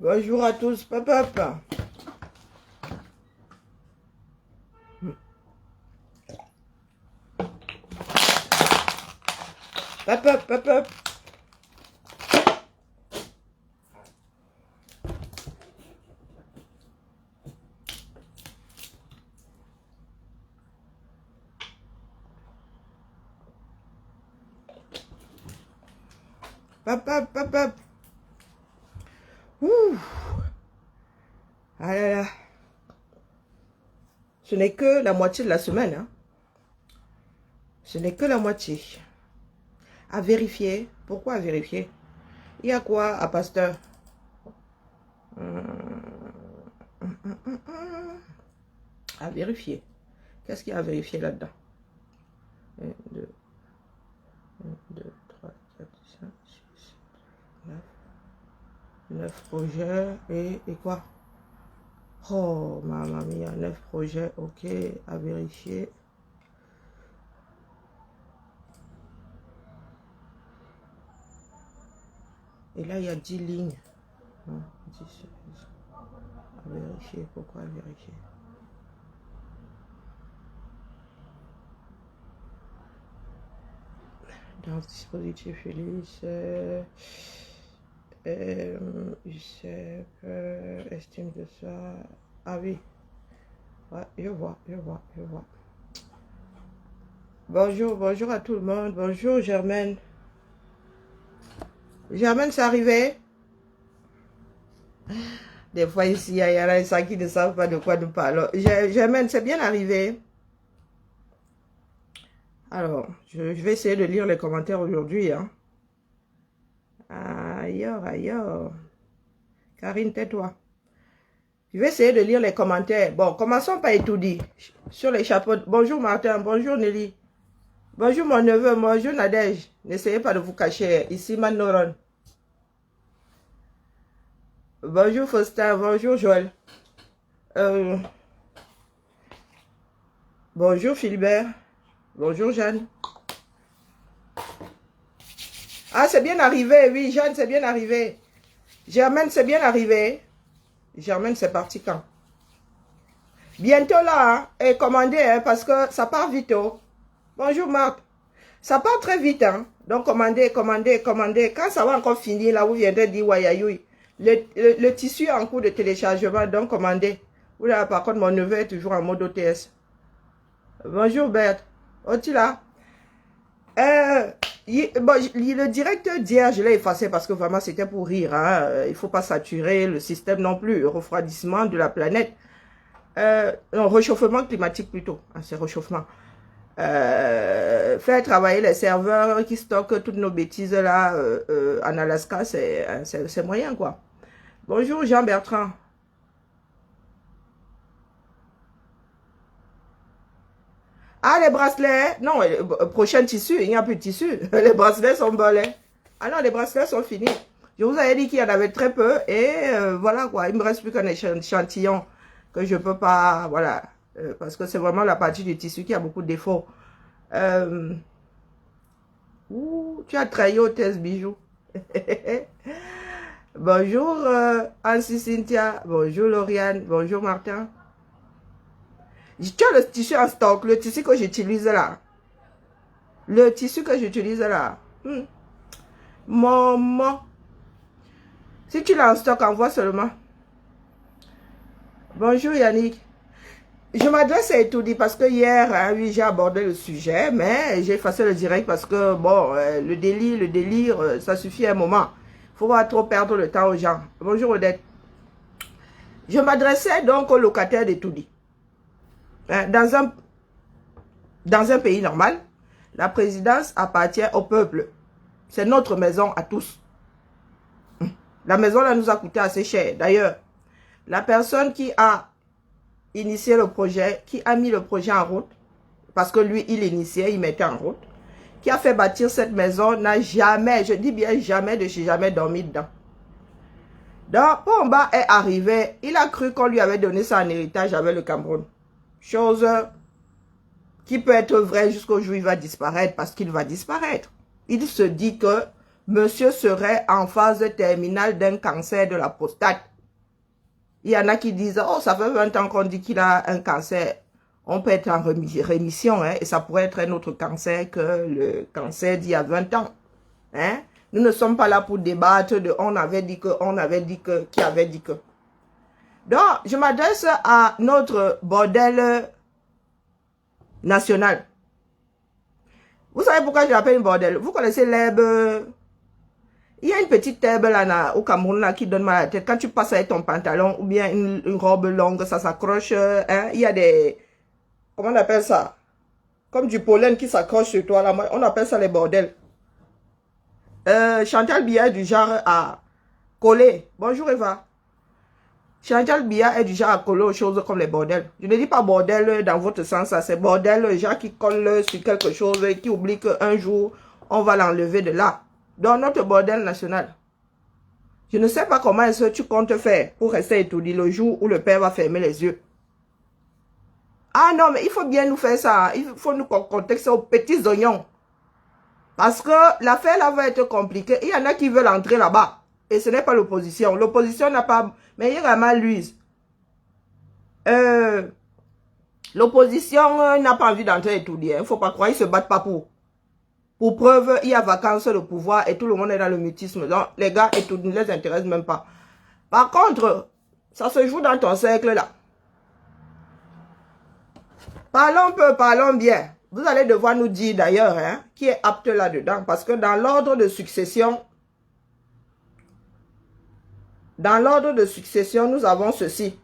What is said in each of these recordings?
Bonjour à tous, papa. Papa. Papa. Ouh. Ah là là. Ce n'est que la moitié de la semaine. Hein. Ce n'est que la moitié. À vérifier. Pourquoi à vérifier? Il y a quoi à Pasteur? À vérifier. Qu'est-ce qu'il y a à vérifier là-dedans? 1, 2, 3, 4, 5, 6, 9. 9 projets et quoi? Oh, maman mia, 9 projets, ok, à vérifier. Et là, il y a 10 lignes. Non, 10, à vérifier, pourquoi à vérifier? Dans le dispositif Ulysse, estime de ça. Ah oui, ouais, je vois. Bonjour à tout le monde. Bonjour Germaine. Germaine, c'est arrivé? Des fois ici, il y en a ça qui ne savent pas de quoi nous parlons. Germaine, c'est bien arrivé. Alors, je vais essayer de lire les commentaires aujourd'hui. Hein. Ailleurs. Karine, tais-toi. Je vais essayer de lire les commentaires. Bon, commençons par étudier. Sur les chapeaux. Bonjour Martin, bonjour Nelly. Bonjour mon neveu, bonjour Nadège. N'essayez pas de vous cacher. Ici Manoron. Bonjour Faustin, bonjour Joël. Bonjour Philbert. Bonjour Jeanne. Ah, c'est bien arrivé. Oui, Jeanne, c'est bien arrivé. Germaine, c'est bien arrivé. Germaine, c'est parti quand? Bientôt là, hein, et commandez, hein, parce que ça part vite. Oh. Bonjour Marc. Ça part très vite. Hein. Donc commandez. Quand ça va encore finir, là, vous viendrez dire Wayayoui. Le tissu est en cours de téléchargement, donc commandez. Oula, par contre, mon neveu est toujours en mode OTS. Bonjour Berthe. Oh, tu là? Le directeur d'hier, je l'ai effacé parce que vraiment c'était pour rire. Hein. Il ne faut pas saturer le système non plus. Le refroidissement de la planète. Non, réchauffement climatique plutôt. Hein, c'est réchauffement. Faire travailler les serveurs qui stockent toutes nos bêtises là en Alaska, c'est moyen quoi. Bonjour Jean-Bertrand. Ah, les bracelets. Non, prochain tissu, il n'y a plus de tissu. Les bracelets sont bolés. Ah non, les bracelets sont finis. Je vous avais dit qu'il y en avait très peu. Et voilà quoi, il ne me reste plus qu'un échantillon que je ne peux pas... Voilà. Parce que c'est vraiment la partie du tissu qui a beaucoup de défauts. Tu as trahi au test bijou. Bonjour Ansi Cynthia. Bonjour Lauriane. Bonjour Martin. Tu as le tissu en stock, le tissu que j'utilise là. Le tissu que j'utilise là. Maman. Si tu l'as en stock, envoie seulement. Bonjour Yannick. Je m'adresse à Etoudi parce que hier, hein, oui, j'ai abordé le sujet, mais j'ai effacé le direct parce que, bon, le délire, ça suffit à un moment. Il faut pas trop perdre le temps aux gens. Bonjour Odette. Je m'adressais donc aux locataires d'Etoudi. Dans un pays normal, la présidence appartient au peuple. C'est notre maison à tous. La maison là nous a coûté assez cher. D'ailleurs, la personne qui a initié le projet, qui a mis le projet en route, parce que lui, il initiait, il mettait en route, qui a fait bâtir cette maison, n'a jamais, je dis bien jamais, de chez jamais dormi dedans. Donc, Pomba est arrivé, il a cru qu'on lui avait donné ça en héritage avec le Cameroun. Chose qui peut être vraie jusqu'au jour où il va disparaître, parce qu'il va disparaître. Il se dit que monsieur serait en phase terminale d'un cancer de la prostate. Il y en a qui disent, oh, ça fait 20 ans qu'on dit qu'il a un cancer. On peut être en rémission, hein, et ça pourrait être un autre cancer que le cancer d'il y a 20 ans. Hein? Nous ne sommes pas là pour débattre de on avait dit que, qui avait dit que. Donc, je m'adresse à notre bordel national. Vous savez pourquoi je l'appelle un bordel? Vous connaissez l'herbe? Il y a une petite herbe là, au Cameroun là, qui donne mal à la tête. Quand tu passes avec ton pantalon ou bien une robe longue, ça s'accroche. Hein? Il y a des... Comment on appelle ça? Comme du pollen qui s'accroche sur toi là. On appelle ça les bordels. Chantal Biya est du genre à coller. Bonjour Eva. Chantal Biya est du genre à coller aux choses comme les bordels. Je ne dis pas bordel dans votre sens, c'est bordel, les gens qui collent sur quelque chose et qui oublient qu'un jour, on va l'enlever de là. Dans notre bordel national. Je ne sais pas comment est-ce que tu comptes faire pour rester étourdi le jour où le père va fermer les yeux. Ah non, mais il faut bien nous faire ça. Il faut nous contexter aux petits oignons. Parce que l'affaire là va être compliquée. Il y en a qui veulent entrer là-bas. Et ce n'est pas l'opposition. L'opposition n'a pas... Mais il y a vraiment Louise. L'opposition n'a pas envie d'entrer étudier. Il ne faut pas croire, ils ne se battent pas pour. Pour preuve, il y a vacances de pouvoir et tout le monde est dans le mutisme. Donc, les gars, étudier ne les intéresse même pas. Par contre, ça se joue dans ton cercle là. Parlons peu, parlons bien. Vous allez devoir nous dire d'ailleurs, hein, qui est apte là-dedans. Parce que dans l'ordre de succession, nous avons ceci.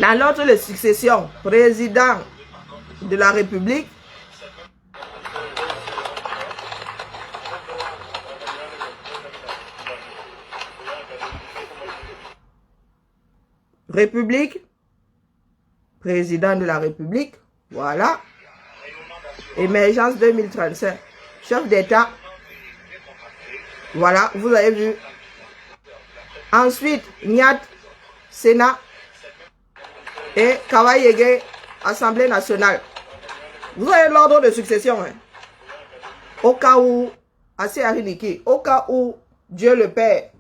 Dans l'ordre de succession, président de la République, président de la République, voilà. Émergence 2035, chef d'État, voilà, vous avez vu. Ensuite, Nyat, Sénat, et Kawayege, Assemblée nationale. Vous avez l'ordre de succession. Hein. Au cas où, assez ariniki, au cas où Dieu le Père,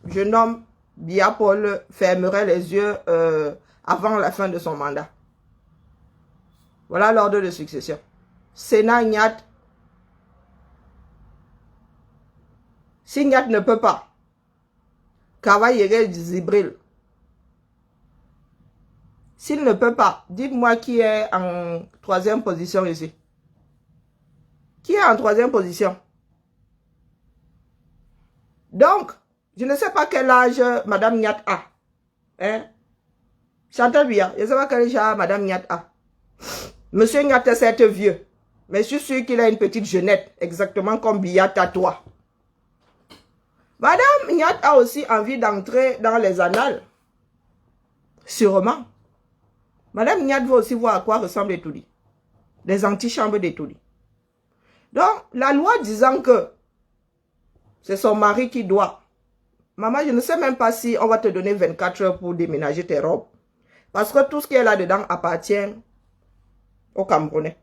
je nomme Biya Paul, fermerait les yeux avant la fin de son mandat. Voilà l'ordre de succession. Sénat, Nyat. Si Nyat ne peut pas, Kawayege Zibril. S'il ne peut pas, dites-moi qui est en troisième position ici. Qui est en troisième position? Donc, je ne sais pas quel âge Madame Nyat a. Hein? Chantal Biya, je ne sais pas quel âge Madame Nyat a. Monsieur Nyat est certes vieux, mais je suis sûr qu'il a une petite jeunette, exactement comme Biya à toi. Madame Nyat a aussi envie d'entrer dans les annales. Sûrement. Madame Nyat veut aussi voir à quoi ressemble Etoudi. Les antichambres d'Etoudi. Donc, la loi disant que c'est son mari qui doit. Maman, je ne sais même pas si on va te donner 24 heures pour déménager tes robes. Parce que tout ce qui est là-dedans appartient aux Camerounais.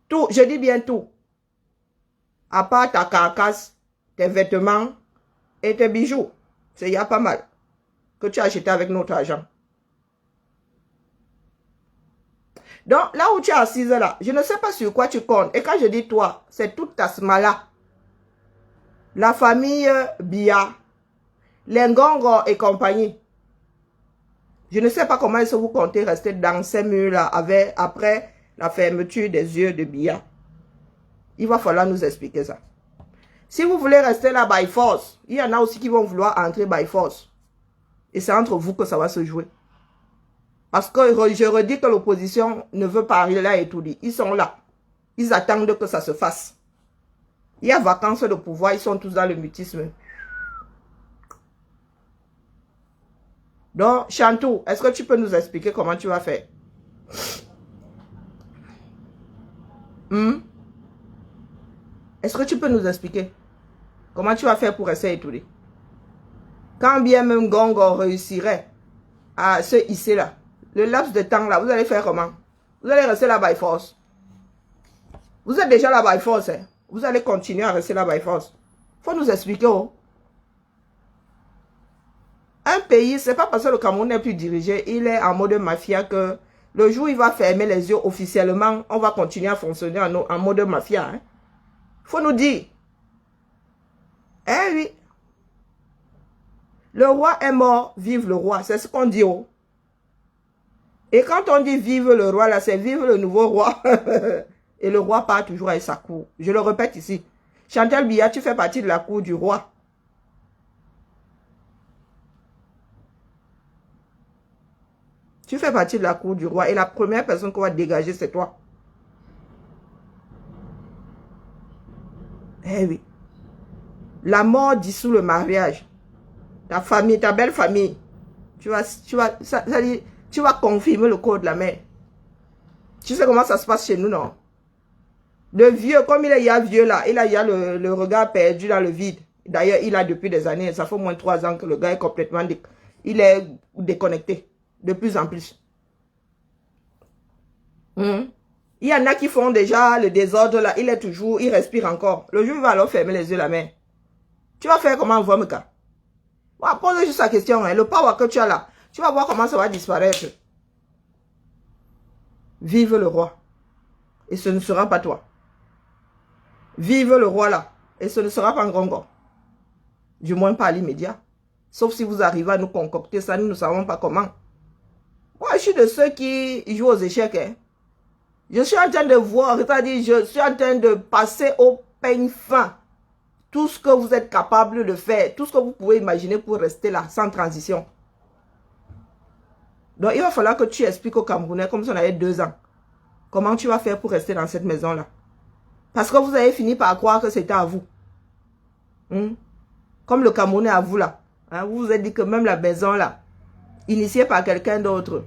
Tout, je dis bien tout. À part ta carcasse, tes vêtements et tes bijoux. Il y a pas mal que tu as acheté avec notre argent. Donc, là où tu es assise là, je ne sais pas sur quoi tu comptes. Et quand je dis toi, c'est toute ta smala. La famille Biya, les Ngongo et compagnie. Je ne sais pas comment est-ce que vous comptez rester dans ces murs-là après la fermeture des yeux de Biya. Il va falloir nous expliquer ça. Si vous voulez rester là by force, il y en a aussi qui vont vouloir entrer by force. Et c'est entre vous que ça va se jouer. Parce que je redis que l'opposition ne veut pas arriver là et tout dit. Ils sont là. Ils attendent que ça se fasse. Il y a vacances de pouvoir, ils sont tous dans le mutisme. Donc, Chantou, est-ce que tu peux nous expliquer comment tu vas faire? Est-ce que tu peux nous expliquer comment tu vas faire pour rester étourdi? Quand bien même Gongo réussirait à se hisser là, le laps de temps là, vous allez faire comment? Vous allez rester là by force. Vous êtes déjà là by force. Hein? Vous allez continuer à rester là by force. Il faut nous expliquer. Oh. Un pays, c'est pas parce que le Cameroun n'est plus dirigé, il est en mode mafia que le jour où il va fermer les yeux officiellement, on va continuer à fonctionner en mode mafia. Hein. Faut nous dire. Eh oui. Le roi est mort, vive le roi. C'est ce qu'on dit. Oh. Et quand on dit vive le roi, là, c'est vive le nouveau roi. Et le roi part toujours avec sa cour. Je le répète ici. Chantal Biya, tu fais partie de la cour du roi. Tu fais partie de la cour du roi. Et la première personne qu'on va dégager, c'est toi. Eh oui. La mort dissout le mariage. Ta famille, ta belle famille. Tu vas confirmer le code de la mère. Tu sais comment ça se passe chez nous, non? Le vieux, comme il est vieux là, il a le regard perdu dans le vide. D'ailleurs, il a depuis des années, ça fait au moins 3 ans que le gars est complètement, il est déconnecté. De plus en plus. Il y en a qui font déjà le désordre là, il respire encore. Le jour, il va alors fermer les yeux la main. Tu vas faire comment, Vomeka? Pose juste la question, hein. Le power que tu as là, tu vas voir comment ça va disparaître. Vive le roi. Et ce ne sera pas toi. Vive le roi là. Et ce ne sera pas un Ngongo. Du moins pas à l'immédiat. Sauf si vous arrivez à nous concocter ça, nous ne savons pas comment. Moi, je suis de ceux qui jouent aux échecs. Hein. Je suis en train de voir, c'est-à-dire je suis en train de passer au peigne fin. Tout ce que vous êtes capable de faire, tout ce que vous pouvez imaginer pour rester là, sans transition. Donc, il va falloir que tu expliques aux Camerounais, comme si on avait 2 ans, comment tu vas faire pour rester dans cette maison-là. Parce que vous avez fini par croire que c'était à vous. Comme le Camerounais à vous là. Hein, vous vous êtes dit que même la maison là, initiée par quelqu'un d'autre,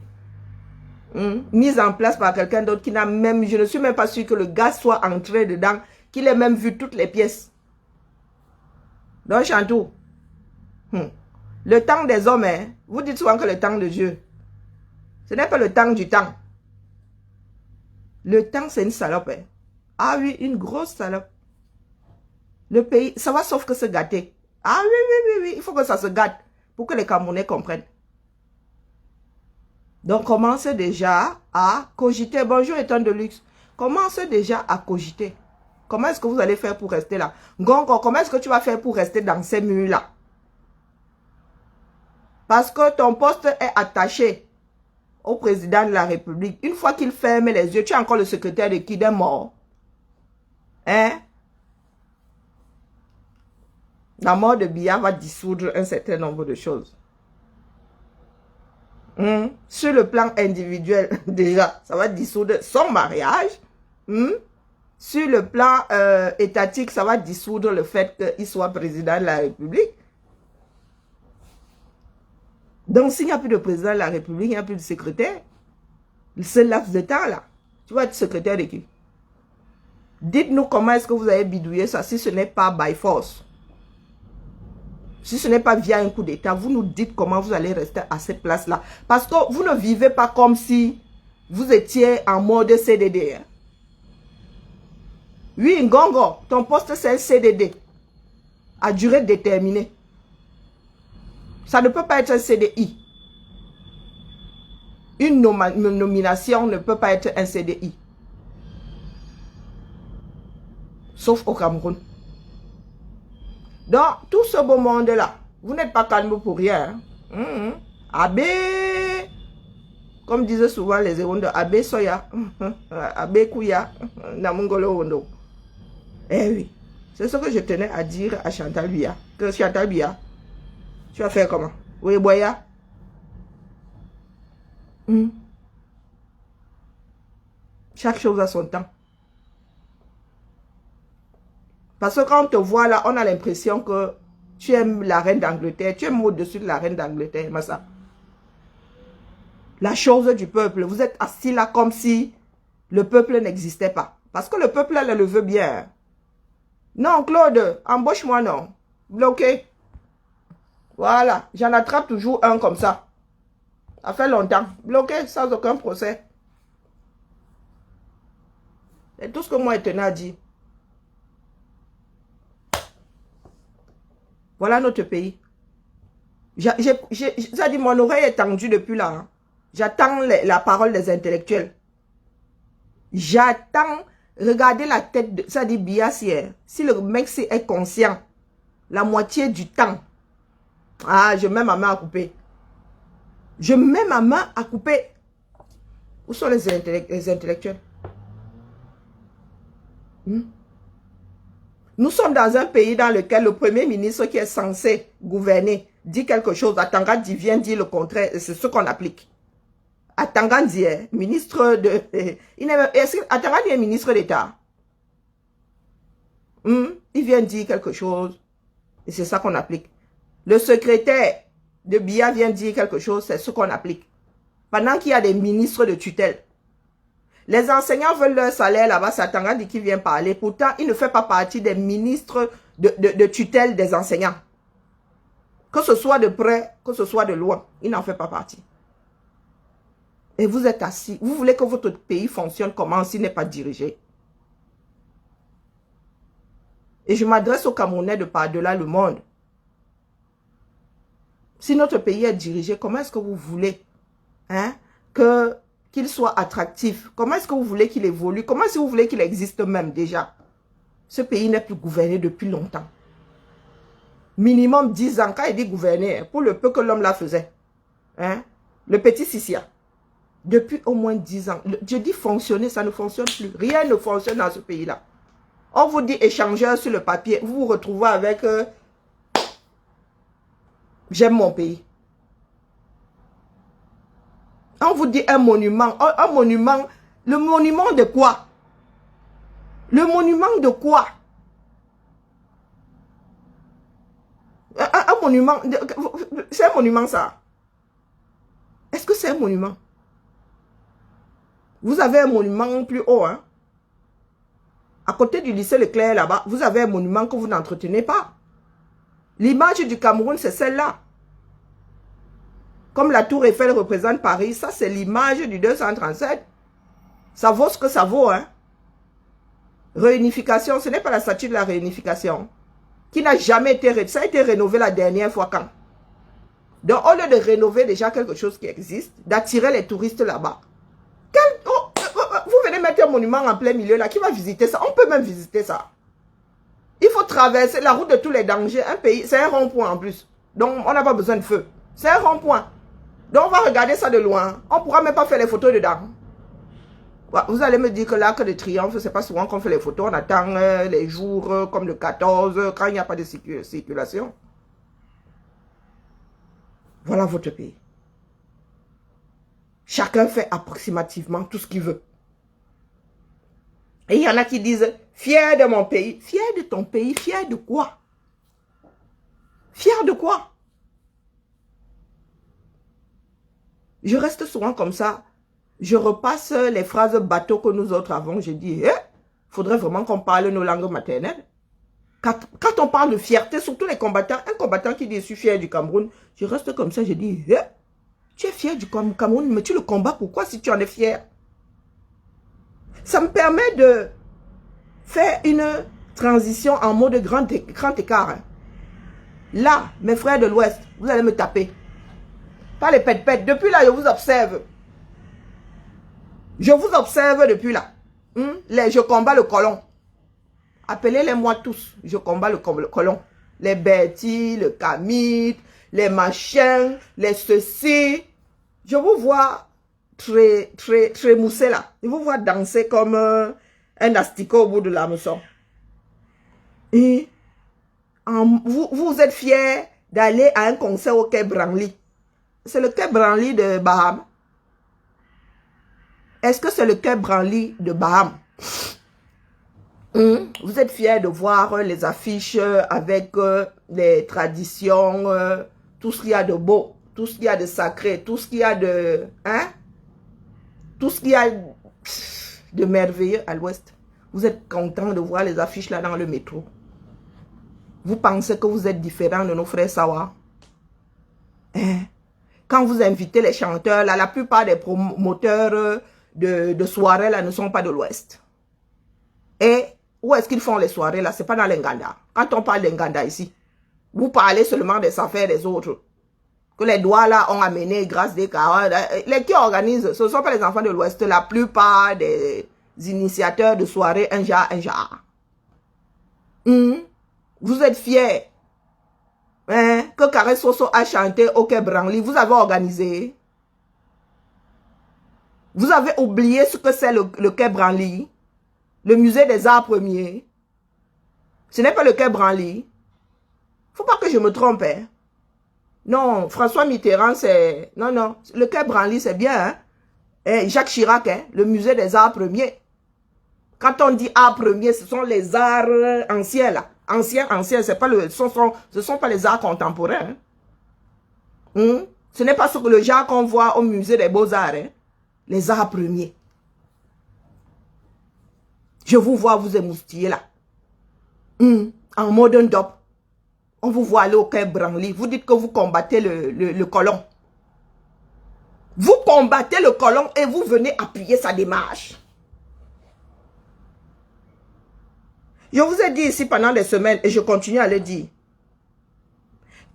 mise en place par quelqu'un d'autre qui n'a même, je ne suis même pas sûr que le gars soit entré dedans, qu'il ait même vu toutes les pièces. Donc, Chantou, le temps des hommes, hein, vous dites souvent que le temps de Dieu, ce n'est pas le temps du temps. Le temps, c'est une salope. Hein. Ah oui, une grosse salope. Le pays, ça va sauf que se gâter. Ah oui, il faut que ça se gâte pour que les Camerounais comprennent. Donc, commencez déjà à cogiter. Bonjour, étant de luxe. Commencez déjà à cogiter. Comment est-ce que vous allez faire pour rester là? Ngongo, comment est-ce que tu vas faire pour rester dans ces murs-là? Parce que ton poste est attaché au président de la République. Une fois qu'il ferme les yeux, tu es encore le secrétaire de qui? D'un mort. Hein? La mort de Biya va dissoudre un certain nombre de choses. Sur le plan individuel, déjà, ça va dissoudre son mariage. Sur le plan étatique, ça va dissoudre le fait qu'il soit président de la République. Donc, s'il n'y a plus de président de la République, il n'y a plus de secrétaire. Ce laps de temps-là, tu vas être secrétaire de qui? Dites-nous comment est-ce que vous avez bidouillé ça si ce n'est pas by force. Si ce n'est pas via un coup d'État, vous nous dites comment vous allez rester à cette place-là. Parce que vous ne vivez pas comme si vous étiez en mode CDD. Hein. Oui, Ngongo, ton poste c'est un CDD. À durée déterminée. Ça ne peut pas être un CDI. Une nomination ne peut pas être un CDI. Sauf au Cameroun. Donc, tout ce beau monde-là, vous n'êtes pas calme pour rien. Hein? Abbé, comme disaient souvent les héros de Abbé Soya, Abbé Kouya, Namungolo Wondo. Eh oui, c'est ce que je tenais à dire à Chantal Biya. Que Chantal Biya, tu vas faire comment? Oui, Boya. Chaque chose a son temps. Parce que quand on te voit là, on a l'impression que tu aimes la reine d'Angleterre. Tu aimes au-dessus de la reine d'Angleterre, Massa. La chose du peuple. Vous êtes assis là comme si le peuple n'existait pas. Parce que le peuple, elle le veut bien. Non, Claude, embauche-moi, non. Bloqué. Voilà, j'en attrape toujours un comme ça. Ça fait longtemps. Bloqué, sans aucun procès. C'est tout ce que moi, Etena a dit. Voilà notre pays. Ça dit, mon oreille est tendue depuis là. Hein. J'attends la parole des intellectuels. J'attends, regardez la tête, ça dit Bias hier. Si le mec est conscient, la moitié du temps, ah, je mets ma main à couper. Je mets ma main à couper. Où sont les intellectuels? Nous sommes dans un pays dans lequel le premier ministre qui est censé gouverner dit quelque chose. Atangandi vient dire le contraire. C'est ce qu'on applique. Atangandi est ministre de... Est-ce que Atangandi est ministre d'État? Il vient dire quelque chose. Et c'est ça qu'on applique. Le secrétaire de Biya vient dire quelque chose. C'est ce qu'on applique. Pendant qu'il y a des ministres de tutelle. Les enseignants veulent leur salaire là-bas, c'est Atangandi qui vient parler. Pourtant, il ne fait pas partie des ministres de tutelle des enseignants. Que ce soit de près, que ce soit de loin, il n'en fait pas partie. Et vous êtes assis. Vous voulez que votre pays fonctionne comment s'il n'est pas dirigé? Et je m'adresse aux Camerounais de par-delà le monde. Si notre pays est dirigé, comment est-ce que vous voulez qu'il soit attractif? Comment est-ce que vous voulez qu'il évolue? Comment est-ce que vous voulez qu'il existe même déjà? Ce pays n'est plus gouverné depuis longtemps. Minimum 10 ans, quand il dit gouverner, pour le peu que l'homme là faisait. Le petit Sissia. Depuis au moins 10 ans. Je dis fonctionner, ça ne fonctionne plus. Rien ne fonctionne dans ce pays-là. On vous dit échangeur sur le papier. Vous vous retrouvez avec... j'aime mon pays. On vous dit un monument. Un monument. Le monument de quoi? Le monument de quoi? Un monument. C'est un monument ça. Est-ce que c'est un monument? Vous avez un monument plus haut. Hein? À côté du lycée Leclerc là-bas, vous avez un monument que vous n'entretenez pas. L'image du Cameroun, c'est celle-là. Comme la tour Eiffel représente Paris, ça c'est l'image du 237. Ça vaut ce que ça vaut. Hein? Réunification, ce n'est pas la statue de la réunification. Qui n'a jamais été... Ça a été rénové la dernière fois quand? Donc au lieu de rénover déjà quelque chose qui existe, d'attirer les touristes là-bas. Vous venez mettre un monument en plein milieu là, qui va visiter ça? On peut même visiter ça. Il faut traverser la route de tous les dangers. Un pays, c'est un rond-point en plus. Donc on n'a pas besoin de feu. C'est un rond-point. Donc on va regarder ça de loin. On ne pourra même pas faire les photos dedans. Vous allez me dire que l'Arc de Triomphe, c'est pas souvent qu'on fait les photos. On attend les jours comme le 14, quand il n'y a pas de circulation. Voilà votre pays. Chacun fait approximativement tout ce qu'il veut. Et il y en a qui disent, fier de mon pays. Fier de ton pays, fier de quoi? Fier de quoi? Je reste souvent comme ça. Je repasse les phrases bateau que nous autres avons. Je dis, faudrait vraiment qu'on parle nos langues maternelles. Quand on parle de fierté, surtout les combattants, un combattant qui dit, je suis fier du Cameroun, je reste comme ça, je dis, tu es fier du Cameroun, mais tu le combats, pourquoi si tu en es fier? Ça me permet de faire une transition en mode grand écart. Hein. Là, mes frères de l'Ouest, vous allez me taper. Pas les pète-pète. Depuis là, je vous observe. Je vous observe depuis là. Je combats le colon. Appelez-les-moi tous. Je combats le colon. Les Betty, le Camille, les machins, les ceci. Je vous vois très moussé là. Je vous vois danser comme un asticot au bout de l'hameçon. Et vous êtes fiers d'aller à un concert au Quai Branly. C'est le Quai Branly de Baham. Est-ce que c'est le Quai Branly de Baham? Vous êtes fiers de voir les affiches avec les traditions, tout ce qu'il y a de beau, tout ce qu'il y a de sacré, tout ce qu'il y a de... tout ce qu'il y a de merveilleux à l'Ouest. Vous êtes content de voir les affiches là dans le métro. Vous pensez que vous êtes différent de nos frères Sawa? Quand vous invitez les chanteurs, là, la plupart des promoteurs de soirées là ne sont pas de l'Ouest. Et où est-ce qu'ils font les soirées là? C'est pas dans l'Enganda. Quand on parle d'Enganda ici, Vous parlez seulement des affaires des autres. Que les doigts là ont amené grâce des carottes. Les qui organisent, ce ne sont pas les enfants de l'Ouest. La plupart des initiateurs de soirées, un genre. Vous êtes fiers. Hein, que Carré Soso a chanté au Quai Branly. Vous avez organisé. Vous avez oublié ce que c'est le Quai Branly. Le musée des arts premiers. Ce n'est pas le Quai Branly. Faut pas que je me trompe. Hein. Non, François Mitterrand, c'est... Non, non, le Quai Branly, c'est bien. Hein. Et Jacques Chirac, hein, le musée des arts premiers. Quand on dit arts premiers, ce sont les arts anciens, là. Anciens, c'est pas ce sont pas les arts contemporains. Hein. Ce n'est pas ce que le genre qu'on voit au musée des beaux-arts. Hein. Les arts premiers. Je vous vois vous émoustiller là. En mode dope. On vous voit aller au Quai Branly. Vous dites que vous combattez le colon. Vous combattez le colon et vous venez appuyer sa démarche. Je vous ai dit ici pendant des semaines, et je continue à le dire,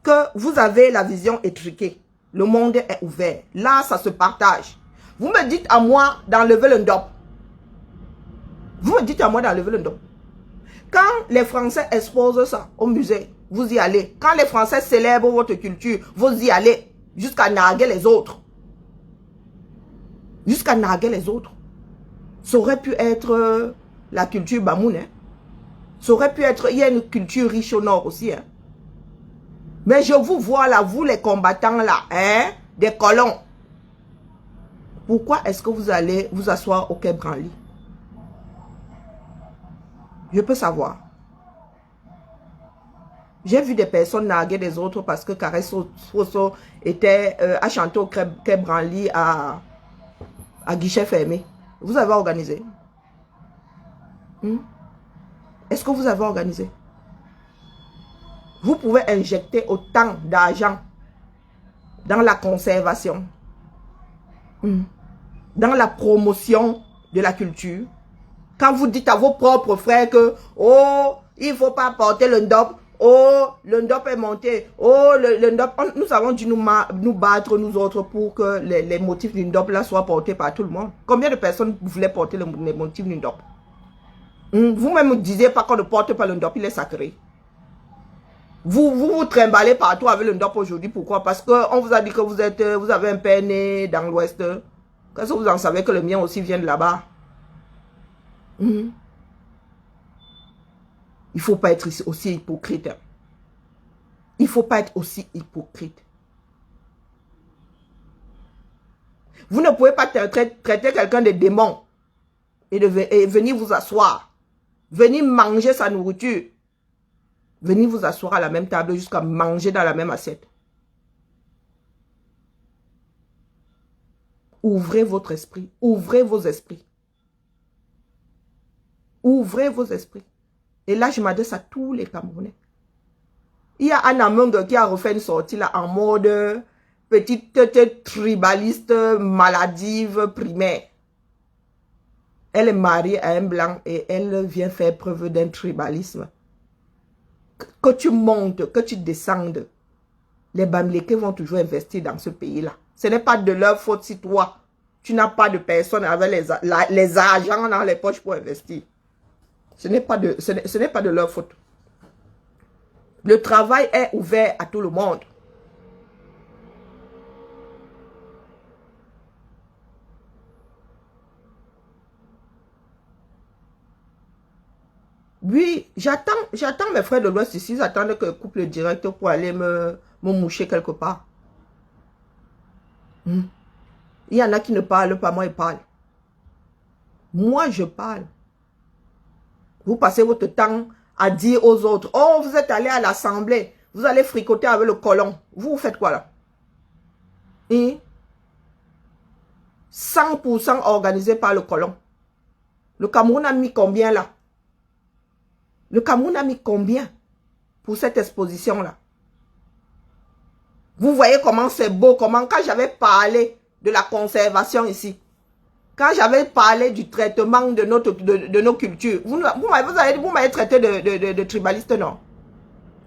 que vous avez la vision étriquée. Le monde est ouvert. Là, ça se partage. Vous me dites à moi d'enlever le ndop. Vous me dites à moi d'enlever le ndop. Quand les Français exposent ça au musée, vous y allez. Quand les Français célèbrent votre culture, vous y allez. Jusqu'à narguer les autres. Jusqu'à narguer les autres. Ça aurait pu être la culture bamoune. Hein. Ça aurait pu être... Il y a une culture riche au nord aussi. Hein. Mais je vous vois là, vous les combattants là, hein, des colons. Pourquoi est-ce que vous allez vous asseoir au Quai Branly? Je peux savoir. J'ai vu des personnes narguer des autres parce que Carré Soso était à chanter au Quai Branly à guichet fermé. Vous avez organisé. Est-ce que vous avez organisé? Vous pouvez injecter autant d'argent dans la conservation, dans la promotion de la culture. Quand vous dites à vos propres frères que, oh, il ne faut pas porter le ndop, oh, le ndop est monté, oh, le ndop, nous avons dû nous battre, nous autres, pour que les motifs du ndop là soient portés par tout le monde. Combien de personnes voulaient porter les motifs du ndop? Vous-même ne disiez pas qu'on ne porte pas le ndop, il est sacré. Vous trimballez partout avec le ndop aujourd'hui. Pourquoi? Parce qu'on vous a dit que vous avez un père né dans l'Ouest. Qu'est-ce que vous en savez que le mien aussi vient de là-bas? Il ne faut pas être aussi hypocrite. Il ne faut pas être aussi hypocrite. Vous ne pouvez pas traiter quelqu'un de démon et venir vous asseoir. Venir manger sa nourriture. Venir vous asseoir à la même table jusqu'à manger dans la même assiette. Ouvrez votre esprit. Ouvrez vos esprits. Ouvrez vos esprits. Et là, je m'adresse à tous les Camerounais. Il y a Anna Mung qui a refait une sortie là en mode petite tribaliste maladive primaire. Elle est mariée à un blanc et elle vient faire preuve d'un tribalisme. Que tu montes, que tu descendes, les Bamileke vont toujours investir dans ce pays-là. Ce n'est pas de leur faute si toi, tu n'as pas de personnes avec les argents dans les poches pour investir. Ce n'est pas de leur faute. Le travail est ouvert à tout le monde. Oui, j'attends mes frères de l'Ouest ici, ils attendent que je coupe le direct pour aller me moucher quelque part. Il y en a qui ne parlent pas, moi ils parlent. Moi je parle. Vous passez votre temps à dire aux autres, oh vous êtes allé à l'Assemblée, vous allez fricoter avec le colon. Vous faites quoi là? 100% organisé par le colon. Le Cameroun a mis combien là? Le Cameroun a mis combien pour cette exposition-là? Vous voyez comment c'est beau, comment quand j'avais parlé de la conservation ici, quand j'avais parlé du traitement de nos cultures, vous m'avez traité de tribaliste, non?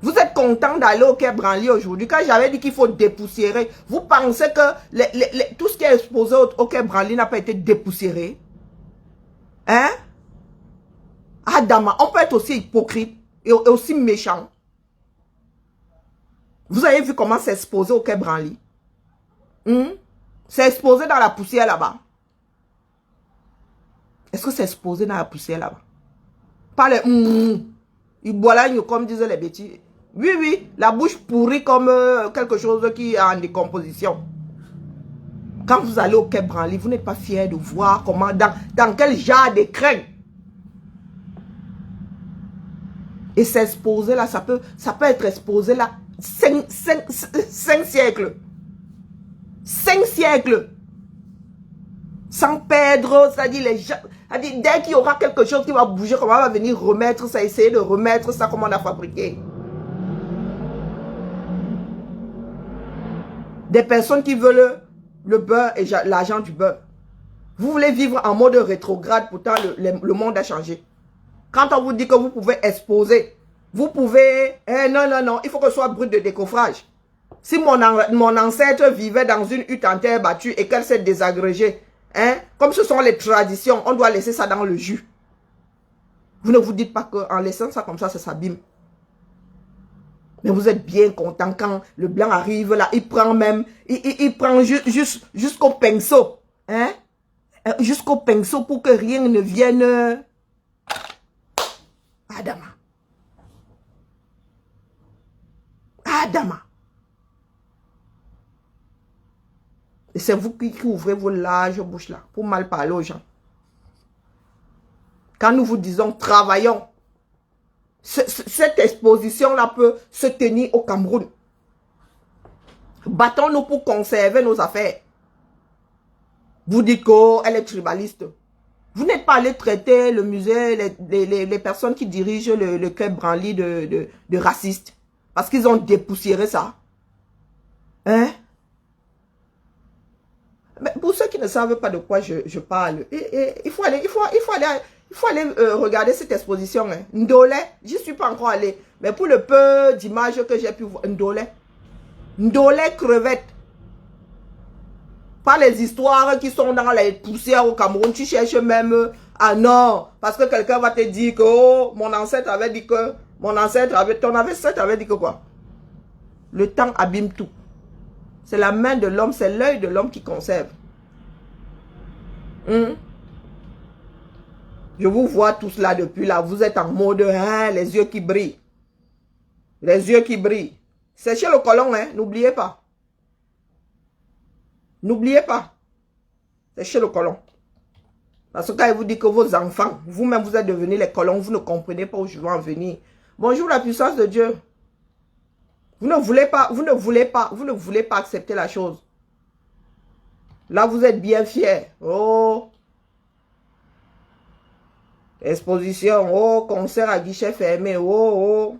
Vous êtes content d'aller au Quai Branly aujourd'hui. Quand j'avais dit qu'il faut dépoussiérer, vous pensez que tout ce qui est exposé au Quai Branly n'a pas été dépoussiéré? Hein? Adama, on peut être aussi hypocrite et aussi méchant. Vous avez vu comment c'est exposé au Quai Branly? C'est exposé dans la poussière là-bas. Est-ce que c'est exposé dans la poussière là-bas? Pas les il boit là comme disaient les bêtises. Oui, oui, la bouche pourrie comme quelque chose qui est en décomposition. Quand vous allez au Quai Branly, vous n'êtes pas fier de voir comment, dans quel genre d'écran. Et c'est exposé là, ça peut être exposé là 5 siècles. 5 siècles. Sans perdre, c'est-à-dire les gens, dès qu'il y aura quelque chose qui va bouger, comment on va venir remettre ça, essayer de remettre ça comme on a fabriqué. Des personnes qui veulent le beurre et l'argent du beurre. Vous voulez vivre en mode rétrograde, pourtant le monde a changé. Quand on vous dit que vous pouvez exposer, vous pouvez... non, non, non, il faut que ce soit brut de décoffrage. Si mon ancêtre vivait dans une hutte en terre battue et qu'elle s'est désagrégée, comme ce sont les traditions, on doit laisser ça dans le jus. Vous ne vous dites pas qu'en laissant ça comme ça s'abîme. Mais vous êtes bien content quand le blanc arrive là, il prend même, il prend jusqu'au pinceau. Jusqu'au pinceau pour que rien ne vienne... Adama. Adama. Et c'est vous qui ouvrez vos larges bouches là, pour mal parler aux gens. Quand nous vous disons travaillons, cette exposition-là peut se tenir au Cameroun. Battons-nous pour conserver nos affaires. Vous dites qu'elle est tribaliste. Vous n'êtes pas allé traiter le musée, les personnes qui dirigent le Quai Branly de racistes. Parce qu'ils ont dépoussiéré ça. Mais pour ceux qui ne savent pas de quoi je parle, il faut aller regarder cette exposition. Ndolé, j'y suis pas encore allé. Mais pour le peu d'images que j'ai pu voir, Ndolé crevette. Pas les histoires qui sont dans les poussières au Cameroun. Tu cherches même à non. Parce que quelqu'un va te dire que oh, mon ancêtre avait dit que ton ancêtre avait dit que quoi? Le temps abîme tout. C'est la main de l'homme, c'est l'œil de l'homme qui conserve. Je vous vois tous là depuis là. Vous êtes en mode, les yeux qui brillent. Les yeux qui brillent. C'est chez le colon, n'oubliez pas. N'oubliez pas. C'est chez le colon. Parce que quand il vous dit que vos enfants, vous-même vous êtes devenus les colons, vous ne comprenez pas où je veux en venir. Bonjour la puissance de Dieu. Vous ne voulez pas accepter la chose. Là, vous êtes bien fiers. Oh. Exposition. Oh, concert à guichet fermé. Oh, oh.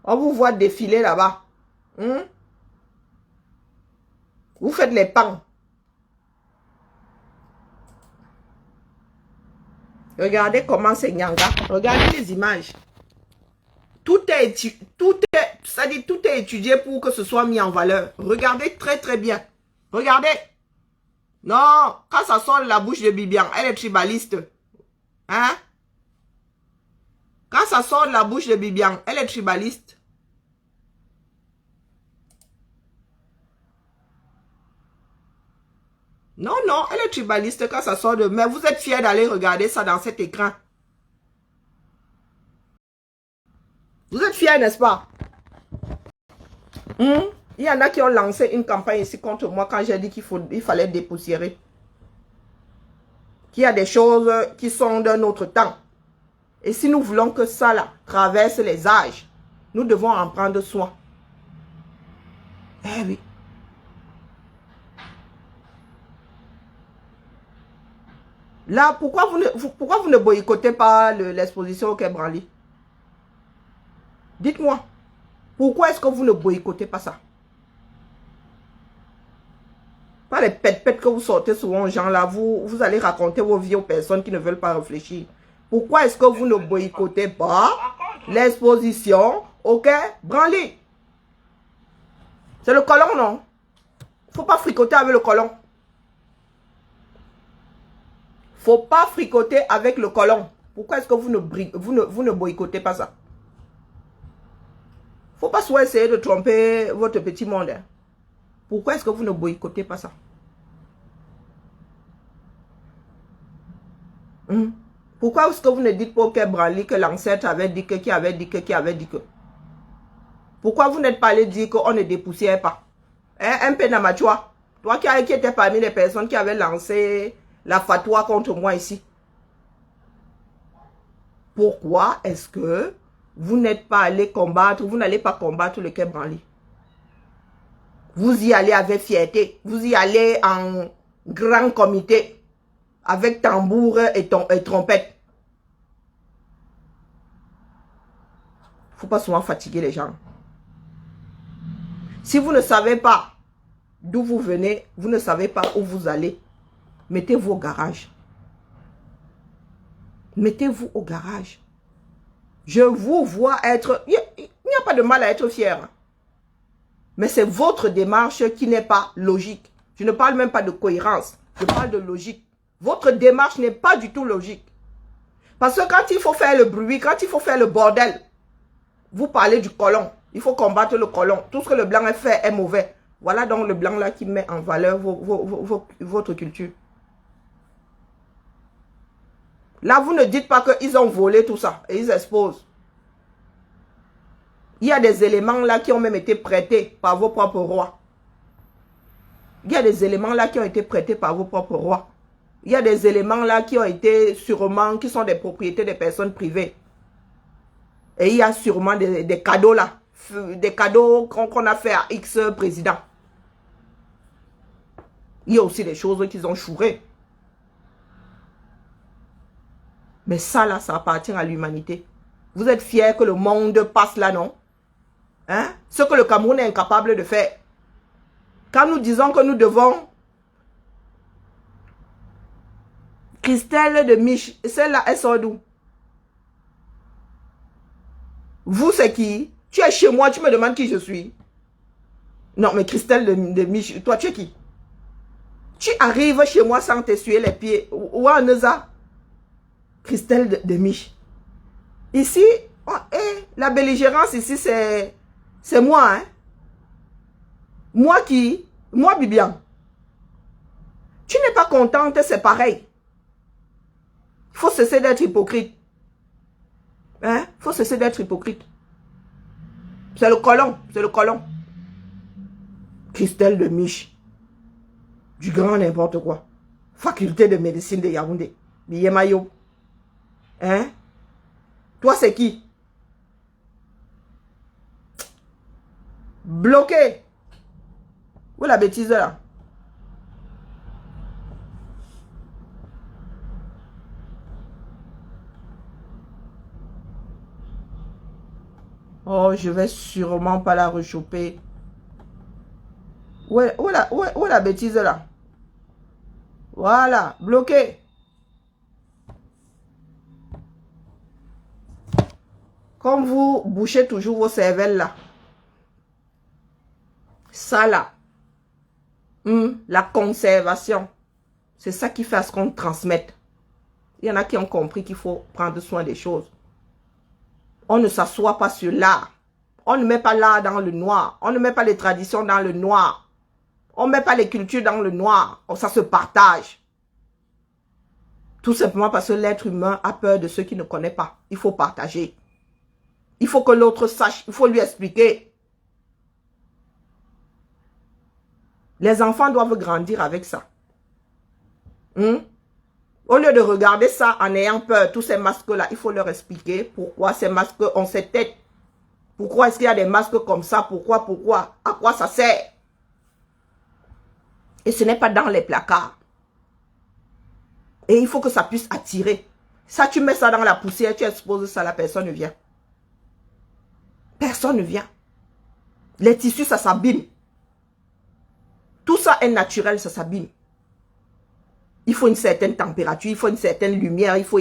On vous voit défiler là-bas. Vous faites les pans. Regardez comment c'est Nyanga. Regardez les images. Tout est étudié pour que ce soit mis en valeur. Regardez très très bien. Regardez. Non, quand ça sort de la bouche de Bibian, elle est tribaliste. Quand ça sort de la bouche de Bibian, elle est tribaliste. Non, non, elle est tribaliste quand ça sort de... Mais vous êtes fiers d'aller regarder ça dans cet écran. Vous êtes fiers, n'est-ce pas? Il y en a qui ont lancé une campagne ici contre moi quand j'ai dit qu'il fallait dépoussiérer. Qu'il y a des choses qui sont d'un autre temps. Et si nous voulons que ça là traverse les âges, nous devons en prendre soin. Eh oui. Là, pourquoi vous ne boycottez pas l'exposition au Quai Branly? Dites-moi. Pourquoi est-ce que vous ne boycottez pas ça? les pètes que vous sortez souvent aux gens là, vous allez raconter vos vies aux personnes qui ne veulent pas réfléchir. Pourquoi est-ce que vous ne boycottez pas l'exposition? Ok, branly. C'est le colon, non? Faut pas fricoter avec le colon. Faut pas fricoter avec le colon. Pourquoi est-ce que vous ne boycottez pas ça? Faut pas soit essayer de tromper votre petit monde. Hein. Pourquoi est-ce que vous ne boycottez pas ça? Pourquoi est-ce que vous ne dites pas que Branly, que l'ancêtre avait dit que, qui avait dit que, qui avait dit que? Pourquoi vous n'êtes pas allé dire qu'on ne dépoussière pas? Hein? Un peu d'amateur. Toi qui étais parmi les personnes qui avaient lancé la fatwa contre moi ici. Pourquoi est-ce que vous n'êtes pas allé combattre, vous n'allez pas combattre le Quai Branly? Vous y allez avec fierté. Vous y allez en grand comité. Avec tambour et trompette. Faut pas souvent fatiguer les gens. Si vous ne savez pas d'où vous venez, vous ne savez pas où vous allez, mettez-vous au garage. Mettez-vous au garage. Je vous vois être... Il n'y a pas de mal à être fier. Mais c'est votre démarche qui n'est pas logique. Je ne parle même pas de cohérence. Je parle de logique. Votre démarche n'est pas du tout logique. Parce que quand il faut faire le bruit, quand il faut faire le bordel, vous parlez du colon. Il faut combattre le colon. Tout ce que le blanc a fait est mauvais. Voilà donc le blanc là qui met en valeur votre culture. Là, vous ne dites pas qu'ils ont volé tout ça et ils exposent. Il y a des éléments là qui ont même été prêtés par vos propres rois. Il y a des éléments là qui ont été prêtés par vos propres rois. Il y a des éléments là qui ont été sûrement, qui sont des propriétés des personnes privées. Et il y a sûrement des cadeaux là. Des cadeaux qu'on a fait à X président. Il y a aussi des choses qu'ils ont chourées. Mais ça là, ça appartient à l'humanité. Vous êtes fiers que le monde passe là, non? Hein? Ce que le Cameroun est incapable de faire. Quand nous disons que nous devons... Christelle de Mich, celle-là, elle sort d'où? Vous, c'est qui? Tu es chez moi, tu me demandes qui je suis. Non, mais Christelle de Mich, toi, tu es qui? Tu arrives chez moi sans t'essuyer les pieds. Où en est ça? Christelle de Mich. Ici, oh, la belligérance ici, c'est moi. Hein? Moi qui? Moi, Bibian. Tu n'es pas contente, c'est pareil. Il faut cesser d'être hypocrite. Hein? Il faut cesser d'être hypocrite. C'est le colon. C'est le colon. Christelle de Mich. Du grand n'importe quoi. Faculté de médecine de Yaoundé. Biyemayo. Hein? Toi, c'est qui? Bloqué. Où est la bêtise là? Oh, je vais sûrement pas la rechoper. Où est la bêtise là? Voilà, bloqué. Comme vous bouchez toujours vos cervelles là. Ça là. La conservation. C'est ça qui fait à ce qu'on transmette. Il y en a qui ont compris qu'il faut prendre soin des choses. On ne s'assoit pas sur l'art. On ne met pas l'art dans le noir. On ne met pas les traditions dans le noir. On ne met pas les cultures dans le noir. Ça se partage. Tout simplement parce que l'être humain a peur de ceux qui ne connaissent pas. Il faut partager. Il faut que l'autre sache. Il faut lui expliquer. Les enfants doivent grandir avec ça. Au lieu de regarder ça en ayant peur, tous ces masques-là, il faut leur expliquer pourquoi ces masques ont cette tête. Pourquoi est-ce qu'il y a des masques comme ça? Pourquoi? À quoi ça sert? Et ce n'est pas dans les placards. Et il faut que ça puisse attirer. Ça, tu mets ça dans la poussière, tu exposes ça, la personne ne vient. Personne ne vient. Les tissus, ça s'abîme. Tout ça est naturel, ça s'abîme. Il faut une certaine température, il faut une certaine lumière, il faut.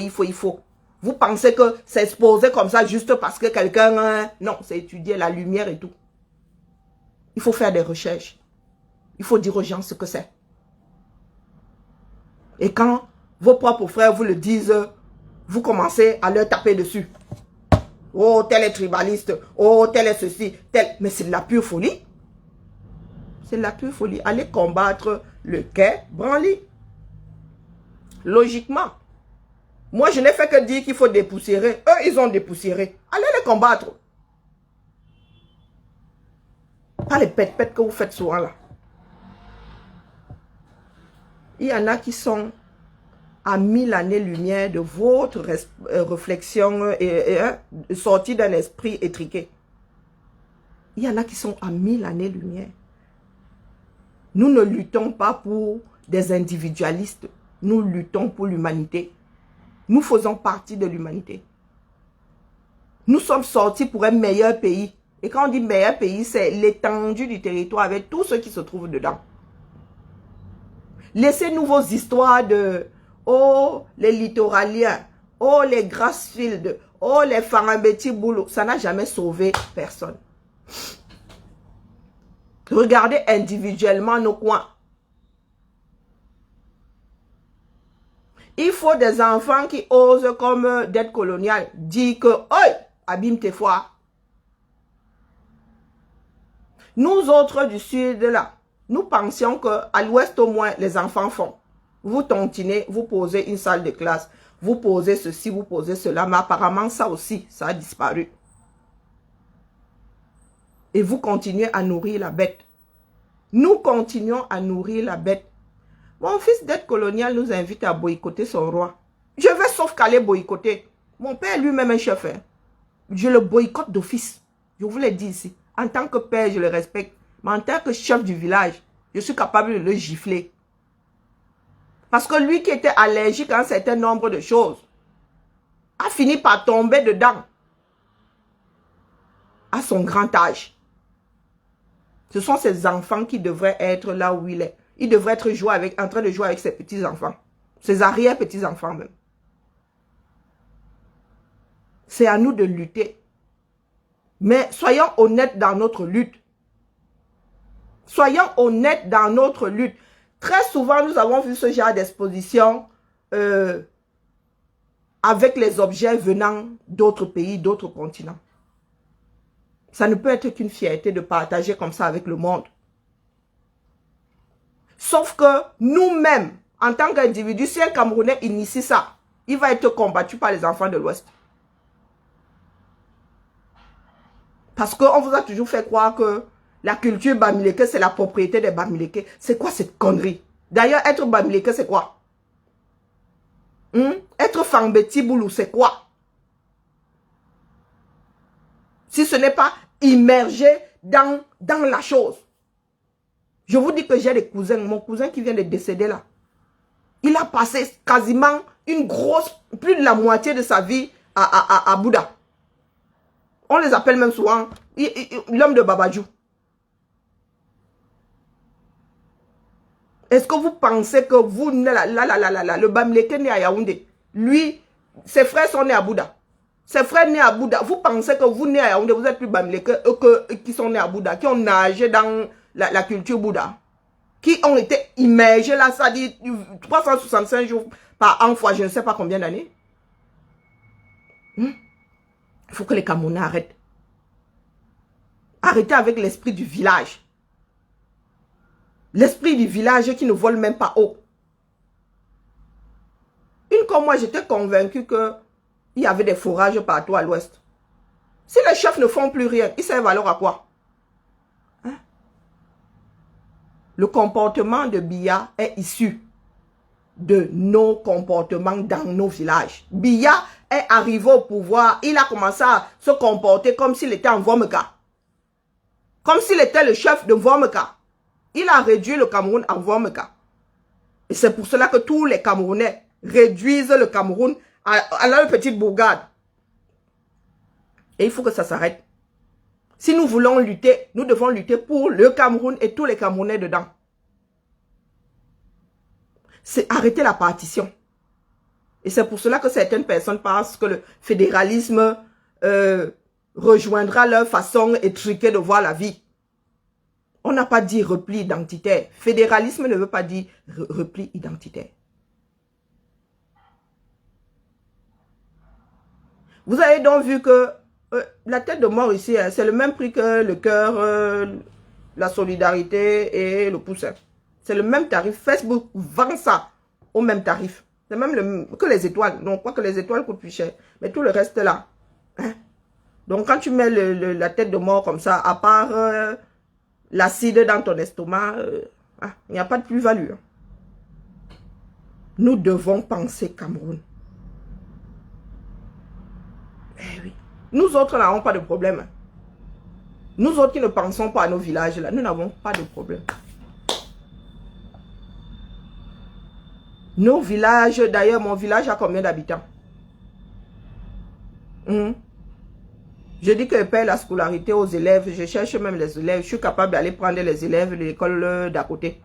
Vous pensez que c'est exposé comme ça juste parce que quelqu'un... Non, c'est étudier la lumière et tout. Il faut faire des recherches. Il faut dire aux gens ce que c'est. Et quand vos propres frères vous le disent, vous commencez à leur taper dessus. Oh, tel est tribaliste. Oh, tel est ceci. Tel... Mais c'est de la pure folie. C'est de la pure folie. Allez combattre le quai branli. Logiquement. Moi, je n'ai fait que dire qu'il faut dépoussiérer. Eux, ils ont dépoussiéré. Allez les combattre. Pas les pètes-pètes que vous faites souvent là. Il y en a qui sont à 1000 années-lumière de votre réflexion et sortie d'un esprit étriqué. Il y en a qui sont à 1000 années-lumière. Nous ne luttons pas pour des individualistes. Nous luttons pour l'humanité. Nous faisons partie de l'humanité. Nous sommes sortis pour un meilleur pays. Et quand on dit meilleur pays, c'est l'étendue du territoire avec tous ceux qui se trouvent dedans. Laissez-nous vos histoires de « Oh, les littoraliens, oh, les Grassfield, oh, les Farambeti Boulot ». Ça n'a jamais sauvé personne. Regardez individuellement nos coins. Il faut des enfants qui osent, comme dette coloniale, dire que « Oi, abîme tes foires ». Nous autres du sud, là, nous pensions qu'à l'ouest au moins, les enfants font. Vous tontinez, vous posez une salle de classe, vous posez ceci, vous posez cela, mais apparemment ça aussi, ça a disparu. Et vous continuez à nourrir la bête. Nous continuons à nourrir la bête. Mon fils dette coloniale nous invite à boycotter son roi. Je vais sauf qu'aller boycotter. Mon père lui-même est chef. Hein. Je le boycotte d'office. Je vous l'ai dit ici. En tant que père, je le respecte. Mais en tant que chef du village, je suis capable de le gifler. Parce que lui qui était allergique à un certain nombre de choses, a fini par tomber dedans. À son grand âge. Ce sont ses enfants qui devraient être là où il est. Il devrait être en train de jouer avec ses petits-enfants. Ses arrière-petits-enfants même. C'est à nous de lutter. Mais soyons honnêtes dans notre lutte. Soyons honnêtes dans notre lutte. Très souvent, nous avons vu ce genre d'exposition avec les objets venant d'autres pays, d'autres continents. Ça ne peut être qu'une fierté de partager comme ça avec le monde. Sauf que nous-mêmes, en tant qu'individus, si un Camerounais initie ça, il va être combattu par les enfants de l'Ouest. Parce qu'on vous a toujours fait croire que la culture Bamileke, c'est la propriété des Bamileke. C'est quoi cette connerie? D'ailleurs, être Bamileke, c'est quoi? Être Fambeti Boulou, c'est quoi? Si ce n'est pas immergé dans la chose. Je vous dis que j'ai des cousins. Mon cousin qui vient de décéder là. Il a passé quasiment plus de la moitié de sa vie à Bouddha. On les appelle même souvent l'homme de Babadjou. Est-ce que vous pensez que vous, le Bamileke né à Yaoundé, lui, ses frères sont nés à Bouddha. Ses frères nés à Bouddha. Vous pensez que vous nés à Yaoundé, vous êtes plus Bamileke que qui sont nés à Bouddha, qui ont nagé dans la culture Bouddha, qui ont été immergés là, ça dit 365 jours par an fois je ne sais pas combien d'années. Il faut que les Camerounais arrêtent. Arrêtez avec l'esprit du village. L'esprit du village qui ne vole même pas haut. Une comme moi, j'étais convaincu qu'il y avait des forages partout à l'ouest. Si les chefs ne font plus rien, ils servent alors à quoi? Le comportement de Biya est issu de nos comportements dans nos villages. Biya est arrivé au pouvoir, il a commencé à se comporter comme s'il était en Vomeka. Comme s'il était le chef de Vomeka. Il a réduit le Cameroun en Vomeka. Et c'est pour cela que tous les Camerounais réduisent le Cameroun à leur petite bourgade. Et il faut que ça s'arrête. Si nous voulons lutter, nous devons lutter pour le Cameroun et tous les Camerounais dedans. c'est arrêter la partition. Et c'est pour cela que certaines personnes pensent que le fédéralisme rejoindra leur façon étriquée de voir la vie. On n'a pas dit repli identitaire. Fédéralisme ne veut pas dire repli identitaire. Vous avez donc vu que la tête de mort ici, c'est le même prix que le cœur, la solidarité et le poussin. C'est le même tarif. Facebook vend ça au même tarif. C'est même que les étoiles. Donc, quoi que les étoiles coûtent plus cher. Mais tout le reste là. Hein? Donc, quand tu mets la tête de mort comme ça, à part l'acide dans ton estomac, il n'y a pas de plus-value. Nous devons penser Cameroun. Eh oui. Nous autres n'avons pas de problème. Nous autres qui ne pensons pas à nos villages là, nous n'avons pas de problème. Nos villages, d'ailleurs, mon village a combien d'habitants? Je dis que je paye la scolarité aux élèves, je cherche même les élèves, je suis capable d'aller prendre les élèves de l'école d'à côté.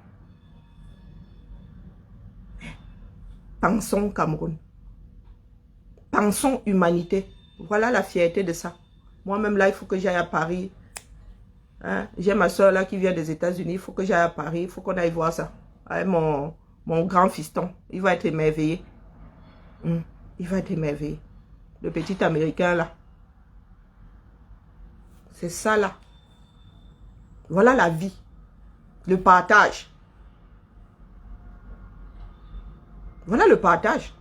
Pensons Cameroun. Pensons humanité. Voilà la fierté de ça. Moi-même là, il faut que j'aille à Paris. Hein? J'ai ma soeur là qui vient des États-Unis, il faut que j'aille à Paris, il faut qu'on aille voir ça. Avec mon grand fiston, il va être émerveillé. Il va être émerveillé. Le petit Américain là. C'est ça là. Voilà la vie. Le partage. Voilà le partage.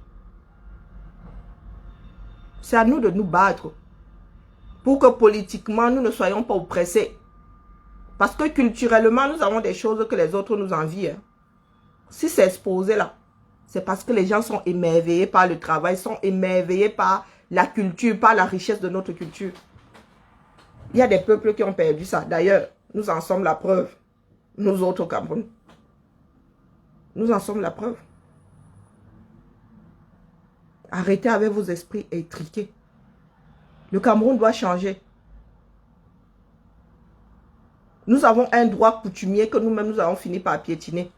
C'est à nous de nous battre. Pour que politiquement, nous ne soyons pas oppressés. Parce que culturellement, nous avons des choses que les autres nous envient. Si c'est exposé là, c'est parce que les gens sont émerveillés par le travail, sont émerveillés par la culture, par la richesse de notre culture. Il y a des peuples qui ont perdu ça. D'ailleurs, nous en sommes la preuve. Nous autres au Cameroun. Nous en sommes la preuve. Arrêtez avec vos esprits étriqués. Le Cameroun doit changer. Nous avons un droit coutumier que nous-mêmes nous avons fini par piétiner.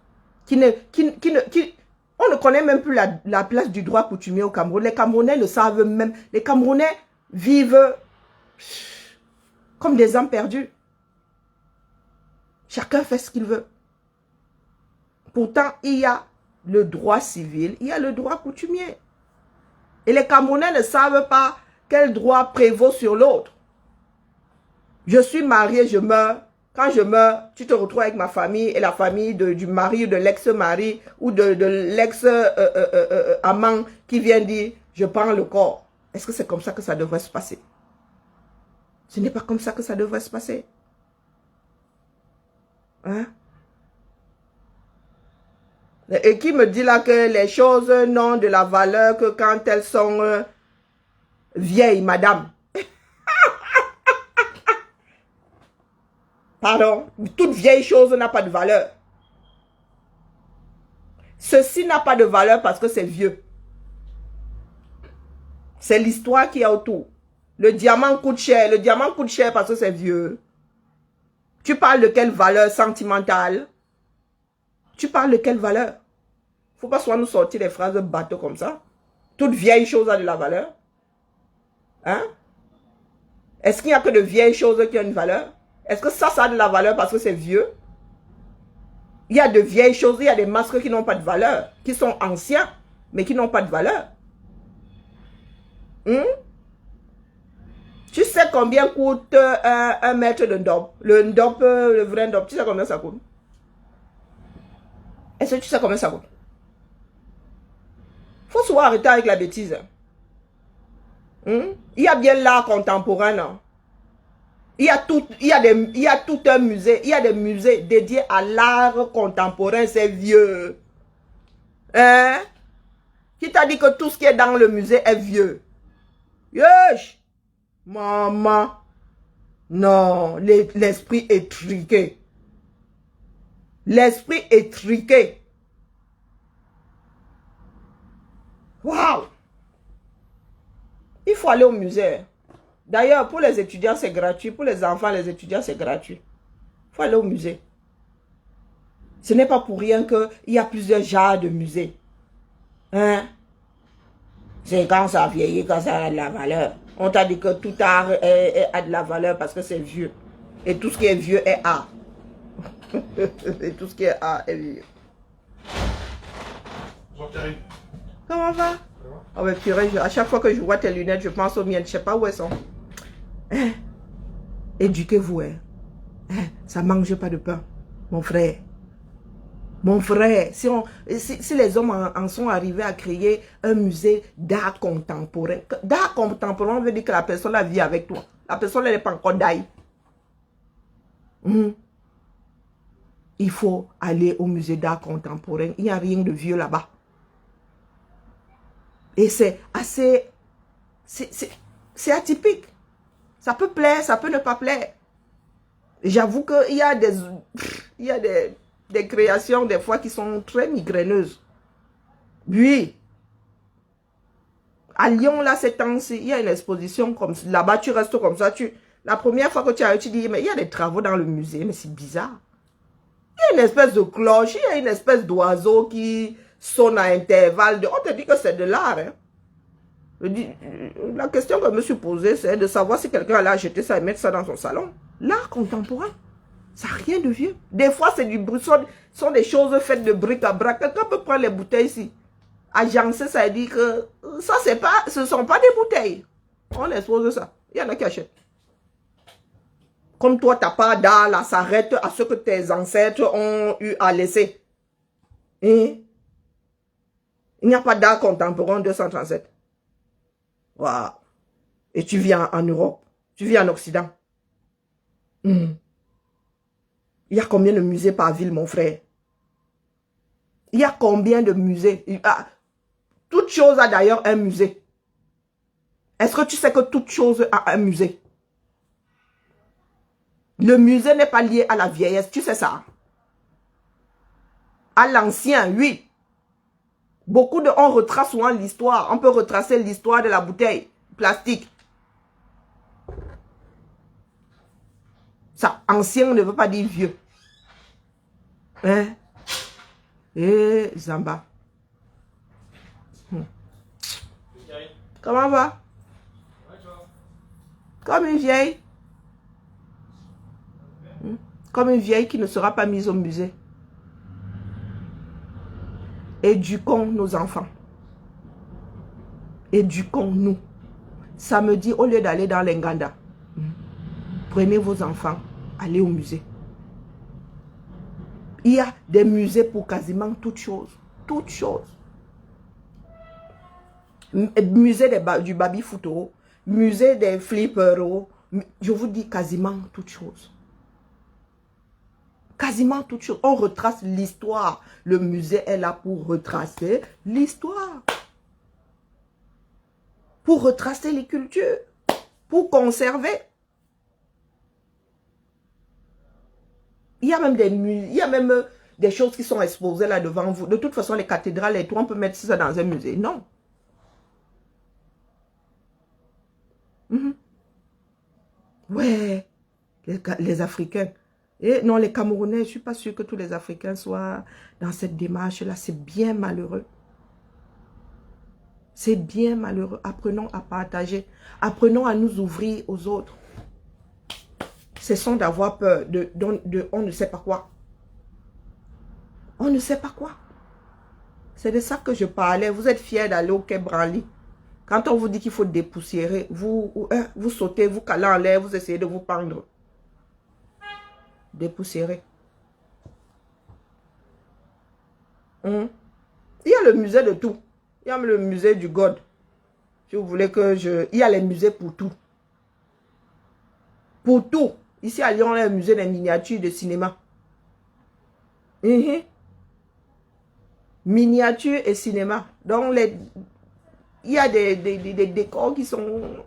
On ne connaît même plus la place du droit coutumier au Cameroun. Les Camerounais ne savent même. Les Camerounais vivent comme des âmes perdues. Chacun fait ce qu'il veut. Pourtant, il y a le droit civil, il y a le droit coutumier. Et les Camerounais ne savent pas quel droit prévaut sur l'autre. Je suis marié, je meurs. Quand je meurs, tu te retrouves avec ma famille et la famille du mari ou de l'ex-mari ou de l'ex-amant qui vient dire, je prends le corps. Est-ce que c'est comme ça que ça devrait se passer? Ce n'est pas comme ça que ça devrait se passer. Hein? Et qui me dit là que les choses n'ont de la valeur que quand elles sont vieilles, madame. Pardon, toute vieille chose n'a pas de valeur. Ceci n'a pas de valeur parce que c'est vieux. C'est l'histoire qu'il y a autour. Le diamant coûte cher. Le diamant coûte cher parce que c'est vieux. Tu parles de quelle valeur sentimentale? Tu parles de quelle valeur? Faut pas soit nous sortir des phrases de bateau comme ça. Toute vieille chose a de la valeur. Hein? Est-ce qu'il n'y a que de vieilles choses qui ont une valeur? Est-ce que ça a de la valeur parce que c'est vieux? Il y a de vieilles choses, il y a des masques qui n'ont pas de valeur, qui sont anciens, mais qui n'ont pas de valeur. Tu sais combien coûte un mètre de ndop? Le ndop, le vrai ndop, tu sais combien ça coûte? Est-ce que tu sais combien ça coûte? Faut souvent arrêter avec la bêtise. Il y a bien l'art contemporain, non? Il y a tout un musée, il y a des musées dédiés à l'art contemporain, c'est vieux. Hein? Qui t'a dit que tout ce qui est dans le musée est vieux? Yesh! Maman! Non, l'esprit est triqué. L'esprit est triqué. Waouh! Il faut aller au musée. D'ailleurs, pour les étudiants, c'est gratuit. Pour les enfants, les étudiants, c'est gratuit. Il faut aller au musée. Ce n'est pas pour rien qu'il y a plusieurs genres de musées. Hein? C'est quand ça vieillit, quand ça a de la valeur. On t'a dit que tout art a de la valeur parce que c'est vieux. Et tout ce qui est vieux est art. Et tout ce qui est art est vieux. Comment va? Oh mais purée, à chaque fois que je vois tes lunettes, je pense aux miennes. Je ne sais pas où elles sont. Hein? Éduquez-vous. Hein? Hein? Ça ne mange pas de pain. Mon frère. Mon frère, si les hommes en sont arrivés à créer un musée d'art contemporain, d'art contemporain veut dire que la personne la vit avec toi. La personne n'est pas encore d'ail. Il faut aller au musée d'art contemporain. Il n'y a rien de vieux là-bas. Et c'est assez... C'est atypique. Ça peut plaire, ça peut ne pas plaire. J'avoue qu'il y a des créations des fois qui sont très migraineuses. Oui. À Lyon, là, ces temps-ci, il y a une exposition comme là-bas, tu restes comme ça. La première fois que tu as tu dis, mais il y a des travaux dans le musée, mais c'est bizarre. Il y a une espèce de cloche, il y a une espèce d'oiseau qui sonne à intervalles. On te dit que c'est de l'art. Hein. La question que je me suis posée, c'est de savoir si quelqu'un allait acheter ça et mettre ça dans son salon. L'art contemporain, ça n'a rien de vieux. Des fois, c'est du bruit, sont des choses faites de bric à brac. Quelqu'un peut prendre les bouteilles ici. Agencer, ça dit que ça, ce ne sont pas des bouteilles. On expose ça. Il y en a qui achètent. Comme toi, tu n'as pas d'art, là, s'arrête à ce que tes ancêtres ont eu à laisser. Hein? Il n'y a pas d'art contemporain 237. Wow. Et tu vis en Europe. Tu vis en Occident. Il y a combien de musées par ville, mon frère? Il y a combien de musées? Toute chose a d'ailleurs un musée. Est-ce que tu sais que toute chose a un musée? Le musée n'est pas lié à la vieillesse, tu sais ça? À l'ancien, oui. On retrace souvent l'histoire. On peut retracer l'histoire de la bouteille plastique. Ça, ancien ne veut pas dire vieux. Hein? Eh, Zamba. Comment va? Comme une vieille. Comme une vieille qui ne sera pas mise au musée. Éduquons nos enfants. Éduquons-nous. Samedi, au lieu d'aller dans l'Enganda, prenez vos enfants, allez au musée. Il y a des musées pour quasiment toutes choses. Toutes choses. Musée du baby-foot, musée des flippers, je vous dis quasiment toutes choses. Quasiment toutes choses. On retrace l'histoire. Le musée est là pour retracer l'histoire. Pour retracer les cultures. Pour conserver. Il y a même des choses qui sont exposées là devant vous. De toute façon, les cathédrales et tout, on peut mettre ça dans un musée. Non. Ouais. Les Africains. Et non, les Camerounais, je ne suis pas sûre que tous les Africains soient dans cette démarche-là. C'est bien malheureux. C'est bien malheureux. Apprenons à partager. Apprenons à nous ouvrir aux autres. Cessons d'avoir peur on ne sait pas quoi. On ne sait pas quoi. C'est de ça que je parlais. Vous êtes fiers d'aller au Quai Branly. Quand on vous dit qu'il faut dépoussiérer, vous sautez, vous calez en l'air, vous essayez de vous pendre. Dépoussiérer. Il y a le musée de tout. Il y a le musée du God. Si vous voulez que il y a les musées pour tout. Pour tout. Ici à Lyon, il y a le musée des miniatures de cinéma. Miniatures et cinéma. Donc, il y a des décors qui sont...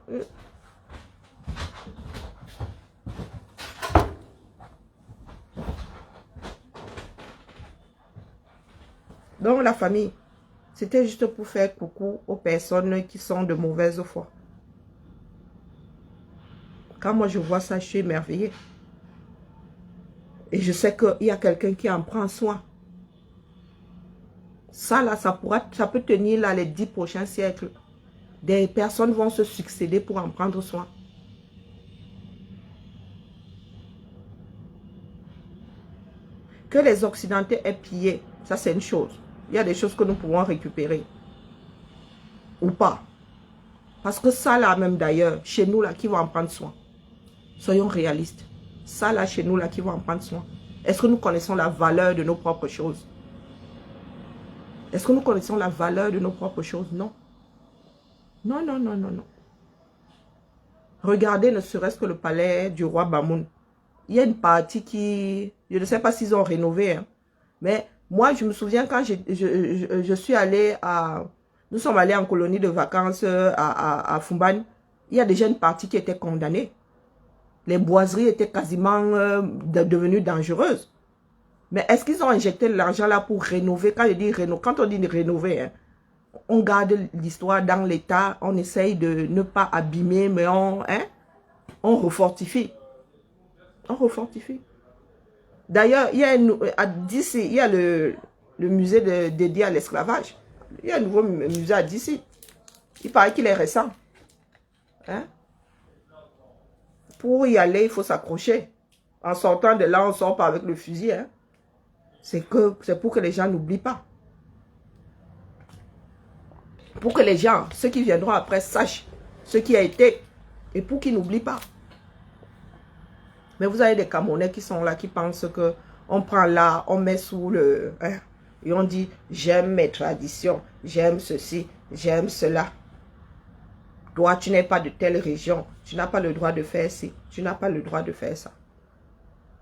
Donc, la famille, c'était juste pour faire coucou aux personnes qui sont de mauvaise foi. Quand moi je vois ça, je suis émerveillée. Et je sais qu'il y a quelqu'un qui en prend soin. Ça, là, ça peut tenir là les 10 prochains siècles. Des personnes vont se succéder pour en prendre soin. Que les Occidentaux aient pillé, ça c'est une chose. Il y a des choses que nous pouvons récupérer. Ou pas. Parce que ça là même d'ailleurs, chez nous là, qui va en prendre soin? Soyons réalistes. Ça là, chez nous là, qui va en prendre soin? Est-ce que nous connaissons la valeur de nos propres choses? Est-ce que nous connaissons la valeur de nos propres choses? Non. Non, non, non, non, non. Regardez ne serait-ce que le palais du roi Bamoun. Il y a une partie qui... Je ne sais pas s'ils ont rénové. Hein, mais moi, je me souviens quand je suis allée à... Nous sommes allés en colonie de vacances à Fumban. Il y a déjà une partie qui était condamnée. Les boiseries étaient quasiment devenues dangereuses. Mais est-ce qu'ils ont injecté l'argent là pour rénover? Quand je dis rénover, quand on dit rénover, hein, on garde l'histoire dans l'état, on essaye de ne pas abîmer, mais on refortifie. On refortifie. D'ailleurs, il y a d'ici, il y a le musée dédié à l'esclavage. Il y a un nouveau musée à d'ici. Il paraît qu'il est récent. Hein? Pour y aller, il faut s'accrocher. En sortant de là, on ne sort pas avec le fusil. Hein? C'est pour que les gens n'oublient pas. Pour que les gens, ceux qui viendront après, sachent ce qui a été. Et pour qu'ils n'oublient pas. Mais vous avez des Camerounais qui sont là, qui pensent que on prend là, on met sous le... Hein, et on dit, j'aime mes traditions, j'aime ceci, j'aime cela. Toi, tu n'es pas de telle région, tu n'as pas le droit de faire ci, tu n'as pas le droit de faire ça.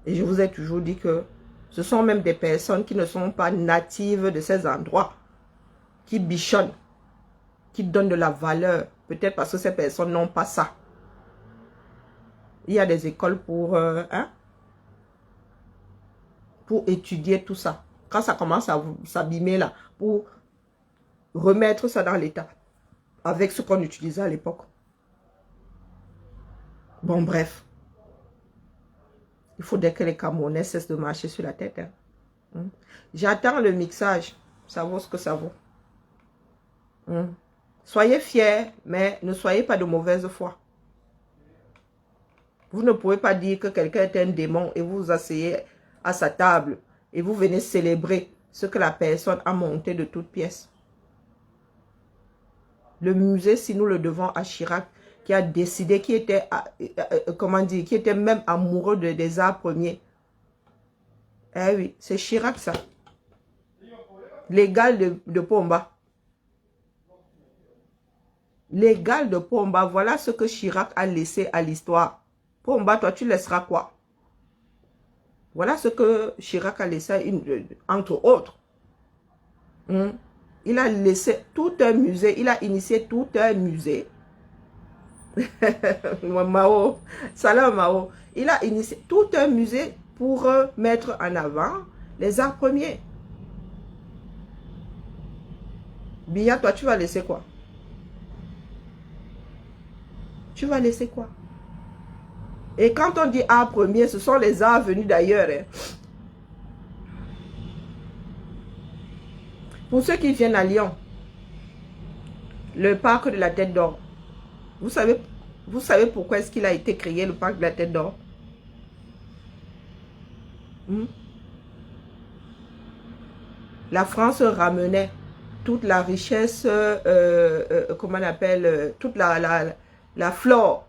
Et je vous ai toujours dit que ce sont même des personnes qui ne sont pas natives de ces endroits, qui bichonnent, qui donnent de la valeur, peut-être parce que ces personnes n'ont pas ça. Il y a des écoles pour étudier tout ça. Quand ça commence à s'abîmer là, pour remettre ça dans l'état, avec ce qu'on utilisait à l'époque. Bon, bref. Il faudrait que les Camerounais cessent de marcher sur la tête. Hein. J'attends le mixage. Ça vaut ce que ça vaut. Soyez fiers, mais ne soyez pas de mauvaise foi. Vous ne pouvez pas dire que quelqu'un est un démon et vous vous asseyez à sa table et vous venez célébrer ce que la personne a monté de toutes pièces. Le musée, si nous le devons à Chirac, qui a décidé, qui était, qui était même amoureux des arts premiers. Eh oui, c'est Chirac ça. L'égal de Pomba. L'égal de Pomba, voilà ce que Chirac a laissé à l'histoire. Pomba, toi, tu laisseras quoi? Voilà ce que Chirac a laissé, entre autres. Il a laissé tout un musée, il a initié tout un musée. Mao, salam Mao. Il a initié tout un musée pour mettre en avant les arts premiers. Bia, toi, tu vas laisser quoi? Tu vas laisser quoi? Et quand on dit art premier, ce sont les arts venus d'ailleurs. Hein. Pour ceux qui viennent à Lyon, le parc de la Tête d'Or, vous savez pourquoi est-ce qu'il a été créé, le parc de la Tête d'Or? La France ramenait toute la richesse, comment on appelle, toute la flore,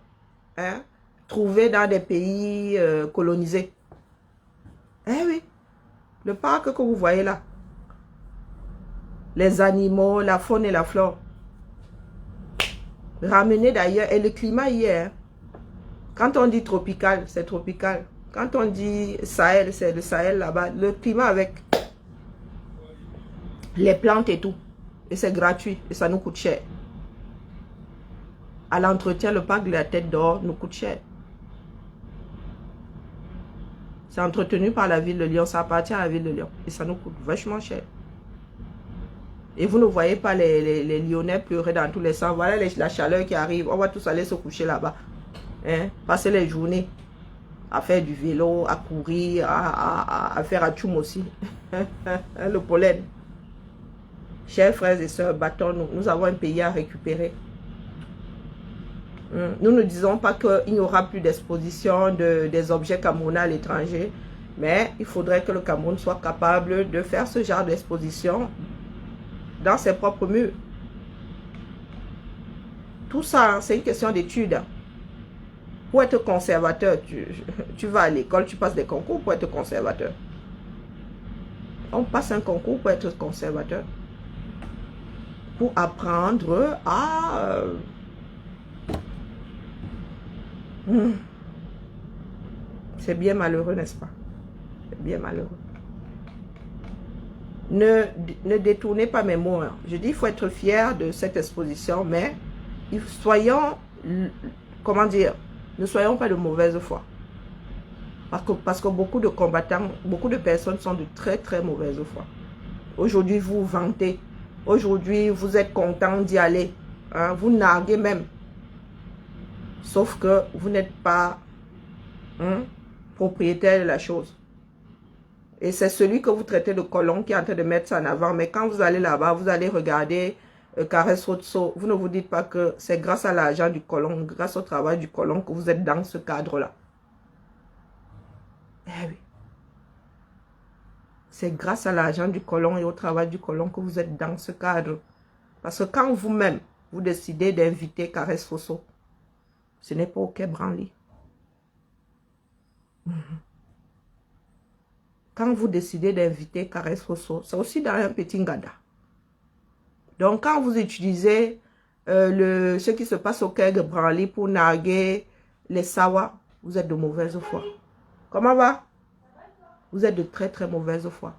hein, trouvée dans des pays colonisés. Eh oui, le parc que vous voyez là, les animaux, la faune et la flore, ramenés d'ailleurs, et le climat hier, quand on dit tropical, c'est tropical. Quand on dit Sahel, c'est le Sahel là-bas, le climat avec les plantes et tout. Et c'est gratuit et ça nous coûte cher. À l'entretien, le parc de la Tête d'Or nous coûte cher. C'est entretenu par la ville de Lyon, ça appartient à la ville de Lyon. Et ça nous coûte vachement cher. Et vous ne voyez pas les Lyonnais pleurer dans tous les sens. Voilà la chaleur qui arrive, on va tous aller se coucher là-bas. Hein? Passer les journées à faire du vélo, à courir, à faire atchoum aussi. Le pollen. Chers frères et sœurs, battons-nous. Nous avons un pays à récupérer. Nous ne disons pas qu'il n'y aura plus d'exposition des objets camerounais à l'étranger, mais il faudrait que le Cameroun soit capable de faire ce genre d'exposition dans ses propres murs. Tout ça, c'est une question d'étude. Pour être conservateur, tu vas à l'école, tu passes des concours pour être conservateur. On passe un concours pour être conservateur. Pour apprendre à... C'est bien malheureux, n'est-ce pas? C'est bien malheureux. Ne détournez pas mes mots. Hein. Je dis qu'il faut être fier de cette exposition, mais soyons, comment dire, ne soyons pas de mauvaise foi. Parce que beaucoup de combattants, beaucoup de personnes sont de très très mauvaise foi. Aujourd'hui, vous vantez. Aujourd'hui, vous êtes content d'y aller. Hein, vous narguez même. Sauf que vous n'êtes pas propriétaire de la chose. Et c'est celui que vous traitez de colon qui est en train de mettre ça en avant. Mais quand vous allez là-bas, vous allez regarder Caresse Otso. Vous ne vous dites pas que c'est grâce à l'argent du colon, grâce au travail du colon que vous êtes dans ce cadre-là. Eh oui. C'est grâce à l'argent du colon et au travail du colon que vous êtes dans ce cadre. Parce que quand vous-même, vous décidez d'inviter Caresse Otso, ce n'est pas au Quai Branly. Quand vous décidez d'inviter Caresse Otso, c'est aussi dans un petit ngada. Donc, quand vous utilisez ce qui se passe au Quai Branly pour narguer les sawa, vous êtes de mauvaise foi. Comment va? Vous êtes de très très mauvaise foi.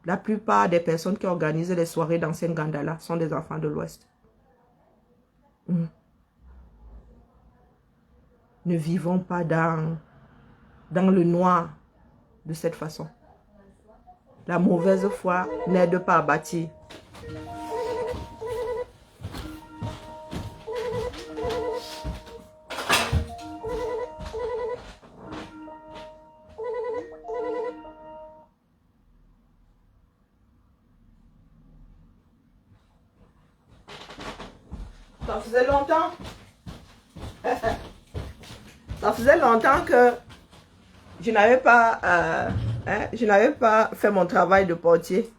La plupart des personnes qui organisent les soirées dans ces nganda-là sont des enfants de l'Ouest. Ne vivons pas dans le noir de cette façon. La mauvaise foi n'aide pas à bâtir. Ça faisait longtemps. Ça faisait longtemps que je n'avais pas fait mon travail de portier.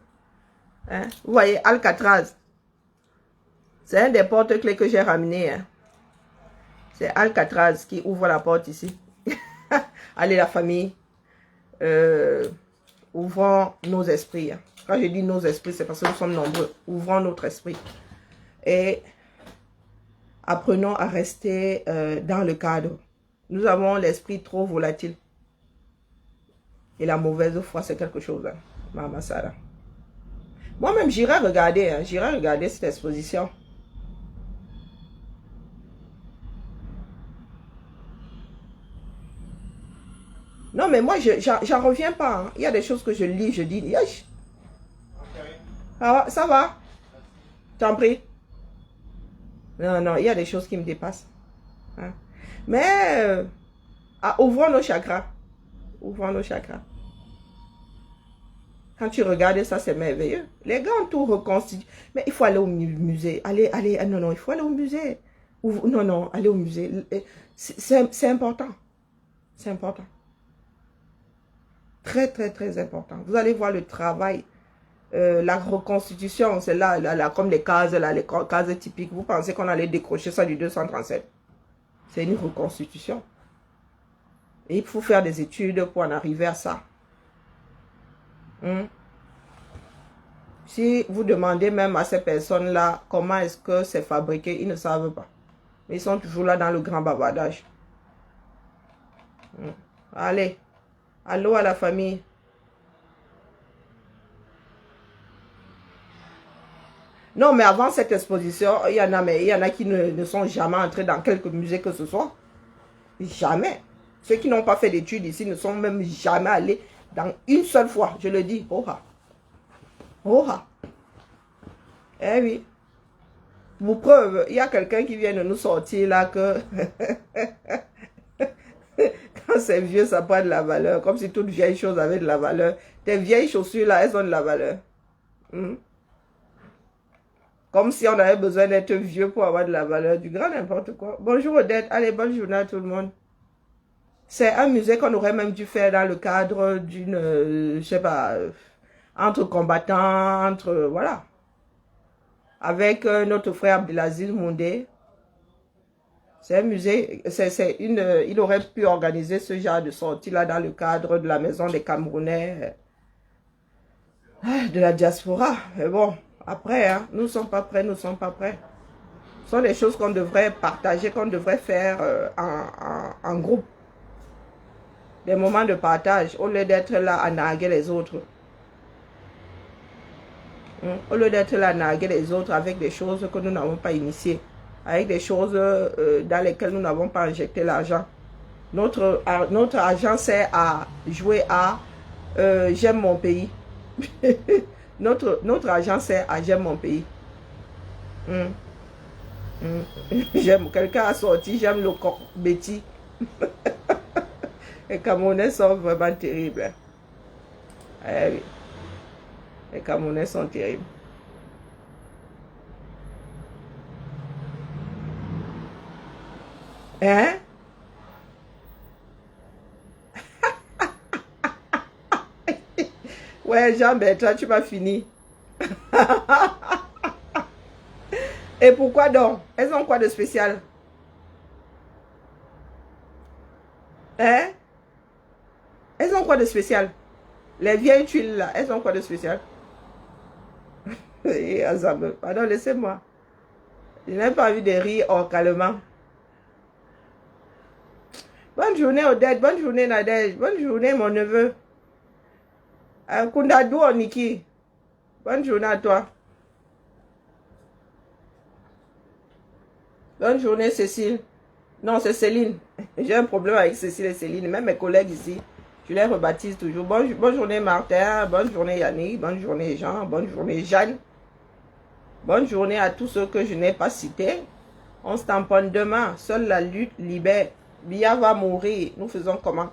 Hein? Vous voyez, Alcatraz. C'est un des porte-clés que j'ai ramené. Hein? C'est Alcatraz qui ouvre la porte ici. Allez, la famille. Ouvrons nos esprits. Hein? Quand je dis nos esprits, c'est parce que nous sommes nombreux. Ouvrons notre esprit. Et apprenons à rester dans le cadre. Nous avons l'esprit trop volatile. Et la mauvaise foi, c'est quelque chose. Hein. Maman Sarah. Moi-même, j'irai regarder. Hein. J'irai regarder cette exposition. Non, mais moi, j'en reviens pas. Hein. Il y a des choses que je lis, je dis, yesh. Ah, ça va? T'en prie. Non, non, il y a des choses qui me dépassent. Hein. Mais, ouvrons nos chakras. Ouvrons nos chakras. Quand tu regardes ça, c'est merveilleux. Les gars ont tout reconstitué. Mais il faut aller au musée. Allez, non, non, il faut aller au musée. Non, non, aller au musée. C'est important. C'est important. Très, très, très important. Vous allez voir le travail. La reconstitution, c'est là, comme les cases typiques. Vous pensez qu'on allait décrocher ça du 237. C'est une reconstitution. Et il faut faire des études pour en arriver à ça. Si vous demandez même à ces personnes-là comment est-ce que c'est fabriqué, ils ne savent pas. Mais ils sont toujours là dans le grand bavardage. Allez, allô à la famille. Non, mais avant cette exposition, il y en a qui ne sont jamais entrés dans quelque musée que ce soit. Jamais. Ceux qui n'ont pas fait d'études ici ne sont même jamais allés dans une seule fois. Je le dis. Oha. Oha. Eh oui. Pour preuve, il y a quelqu'un qui vient de nous sortir là que... Quand c'est vieux, ça prend de la valeur. Comme si toute vieille chose avait de la valeur. Tes vieilles chaussures, là, elles ont de la valeur. Comme si on avait besoin d'être vieux pour avoir de la valeur. Du grand n'importe quoi. Bonjour Odette. Allez, bonne journée à tout le monde. C'est un musée qu'on aurait même dû faire dans le cadre d'une, je sais pas, entre combattants, entre, voilà. Avec notre frère Abdelaziz Moundé. C'est un musée, il aurait pu organiser ce genre de sortie là dans le cadre de la maison des Camerounais, de la diaspora. Mais bon, après, hein, nous ne sommes pas prêts, nous ne sommes pas prêts. Ce sont des choses qu'on devrait partager, qu'on devrait faire en groupe. Des moments de partage, au lieu d'être là à narguer les autres. Au lieu d'être là à narguer les autres avec des choses que nous n'avons pas initiées. Avec des choses dans lesquelles nous n'avons pas injecté l'argent. Notre argent sert à jouer à j'aime mon pays. notre argent sert à j'aime mon pays. J'aime, quelqu'un a sorti, j'aime le corps Betty. Les Camerounais sont vraiment terribles. Eh oui. Les Camerounais sont terribles. Hein? Ouais, Jean-Bertrand, tu m'as fini. Et pourquoi donc? Elles ont quoi de spécial? Hein? Elles ont quoi de spécial? Les vieilles tuiles là, elles ont quoi de spécial? Pardon, laissez-moi. Je n'ai pas envie de rire orcalement. Bonne journée Odette, bonne journée Nadège, bonne journée mon neveu. Kundadou Niki, bonne journée à toi. Bonne journée Cécile. Non, c'est Céline. J'ai un problème avec Cécile et Céline. Même mes collègues ici, je les rebaptise toujours. Bonne journée Martin, bonne journée Yannick, bonne journée Jean, bonne journée Jeanne. Bonne journée à tous ceux que je n'ai pas cités. On se tamponne demain. Seule la lutte libère. Bia va mourir. Nous faisons comment?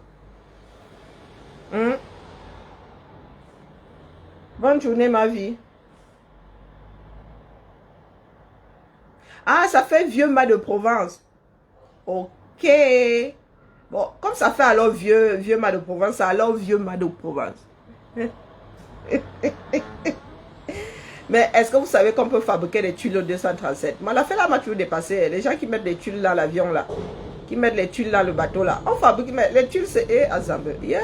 Bonne journée ma vie. Ah, ça fait vieux mât de Provence. Ok. Bon, comme ça fait alors vieux mât de Provence, alors vieux mât de Provence. Mais est-ce que vous savez qu'on peut fabriquer des tuiles au 237? Moi, la fait là m'a toujours dépassé. Les gens qui mettent des tuiles dans l'avion là, qui mettent les tuiles dans le bateau là, on fabrique, mais les tuiles c'est Azambe. Yeah.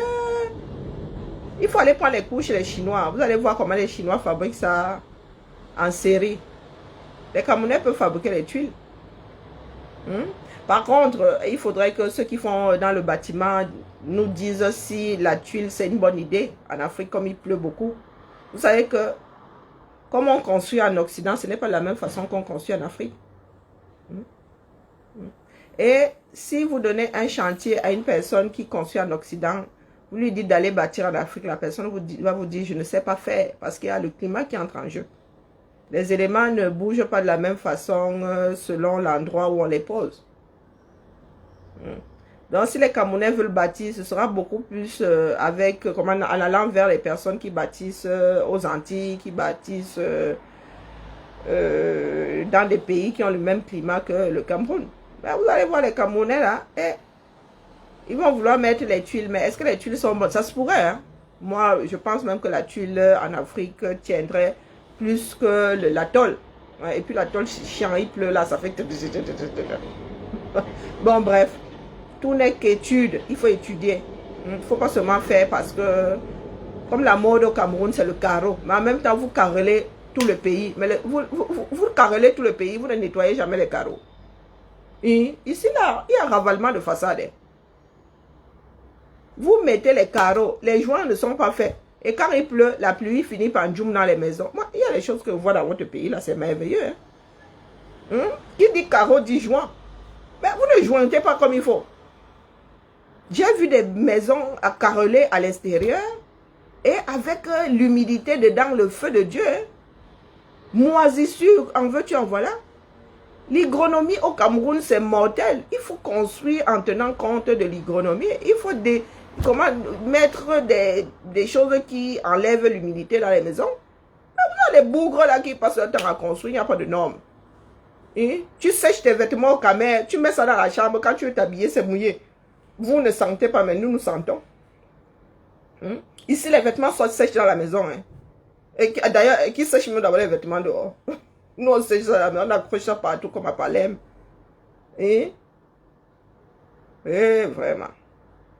Il faut aller prendre les cours chez les Chinois. Vous allez voir comment les Chinois fabriquent ça en série. Les Camerounais peuvent fabriquer les tuiles. Par contre, il faudrait que ceux qui font dans le bâtiment nous disent si la tuile c'est une bonne idée. En Afrique, comme il pleut beaucoup. Vous savez que comme on construit en Occident, ce n'est pas la même façon qu'on construit en Afrique. Et si vous donnez un chantier à une personne qui construit en Occident, vous lui dites d'aller bâtir en Afrique, la personne va vous dire, je ne sais pas faire, parce qu'il y a le climat qui entre en jeu. Les éléments ne bougent pas de la même façon selon l'endroit où on les pose. Donc, si les Camerounais veulent bâtir, ce sera beaucoup plus en allant vers les personnes qui bâtissent aux Antilles, qui bâtissent dans des pays qui ont le même climat que le Cameroun. Ben, vous allez voir les Camerounais là, ils vont vouloir mettre les tuiles, mais est-ce que les tuiles sont bonnes? Ça se pourrait, hein? Moi, je pense même que la tuile en Afrique tiendrait plus que l'atoll. Et puis l'atoll, chiant, il pleut là, ça fait... Bon, bref. Tout n'est qu'étude. Il faut étudier. Il ne faut pas seulement faire parce que, comme la mode au Cameroun, c'est le carreau. Mais en même temps, vous carrelez tout le pays. Mais vous carrelez tout le pays, vous ne nettoyez jamais les carreaux. Et ici, là, il y a un ravalement de façade. Vous mettez les carreaux, les joints ne sont pas faits. Et quand il pleut, la pluie finit par djoum dans les maisons. Moi, il y a des choses que vous voyez dans votre pays, là, c'est merveilleux. Qui dit carreau dit joint. Mais vous ne jointez pas comme il faut. J'ai vu des maisons à carreler à l'extérieur et avec l'humidité dedans, le feu de Dieu. Moisissure, en veux-tu, en voilà. L'hygronomie au Cameroun, c'est mortel. Il faut construire en tenant compte de l'hygronomie. Il faut comment mettre des choses qui enlèvent l'humidité dans les maisons. Les bougres là qui passent le temps à construire, il n'y a pas de normes. Et tu sèches tes vêtements au camère, tu mets ça dans la chambre, quand tu veux t'habiller, c'est mouillé. Vous ne sentez pas, mais nous, nous sentons. Ici, les vêtements sont sèches dans la maison. D'ailleurs, qui sèche mieux d'avoir les vêtements dehors? Nous, on sèche ça, on accroche ça partout comme à Palem. Et vraiment.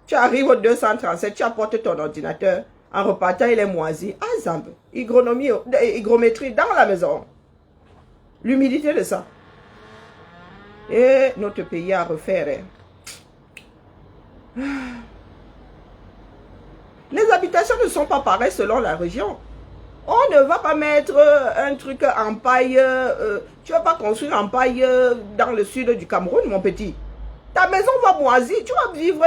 Tu arrives au 237, tu apportes ton ordinateur. En repartant, il est moisi. Ah, Zambe. Hygrométrie dans la maison. L'humidité de ça. Et notre pays à refaire. Les habitations ne sont pas pareilles selon la région. On ne va pas mettre un truc en paille. Tu ne vas pas construire en paille dans le sud du Cameroun, mon petit. Ta maison va moisir. Tu vas vivre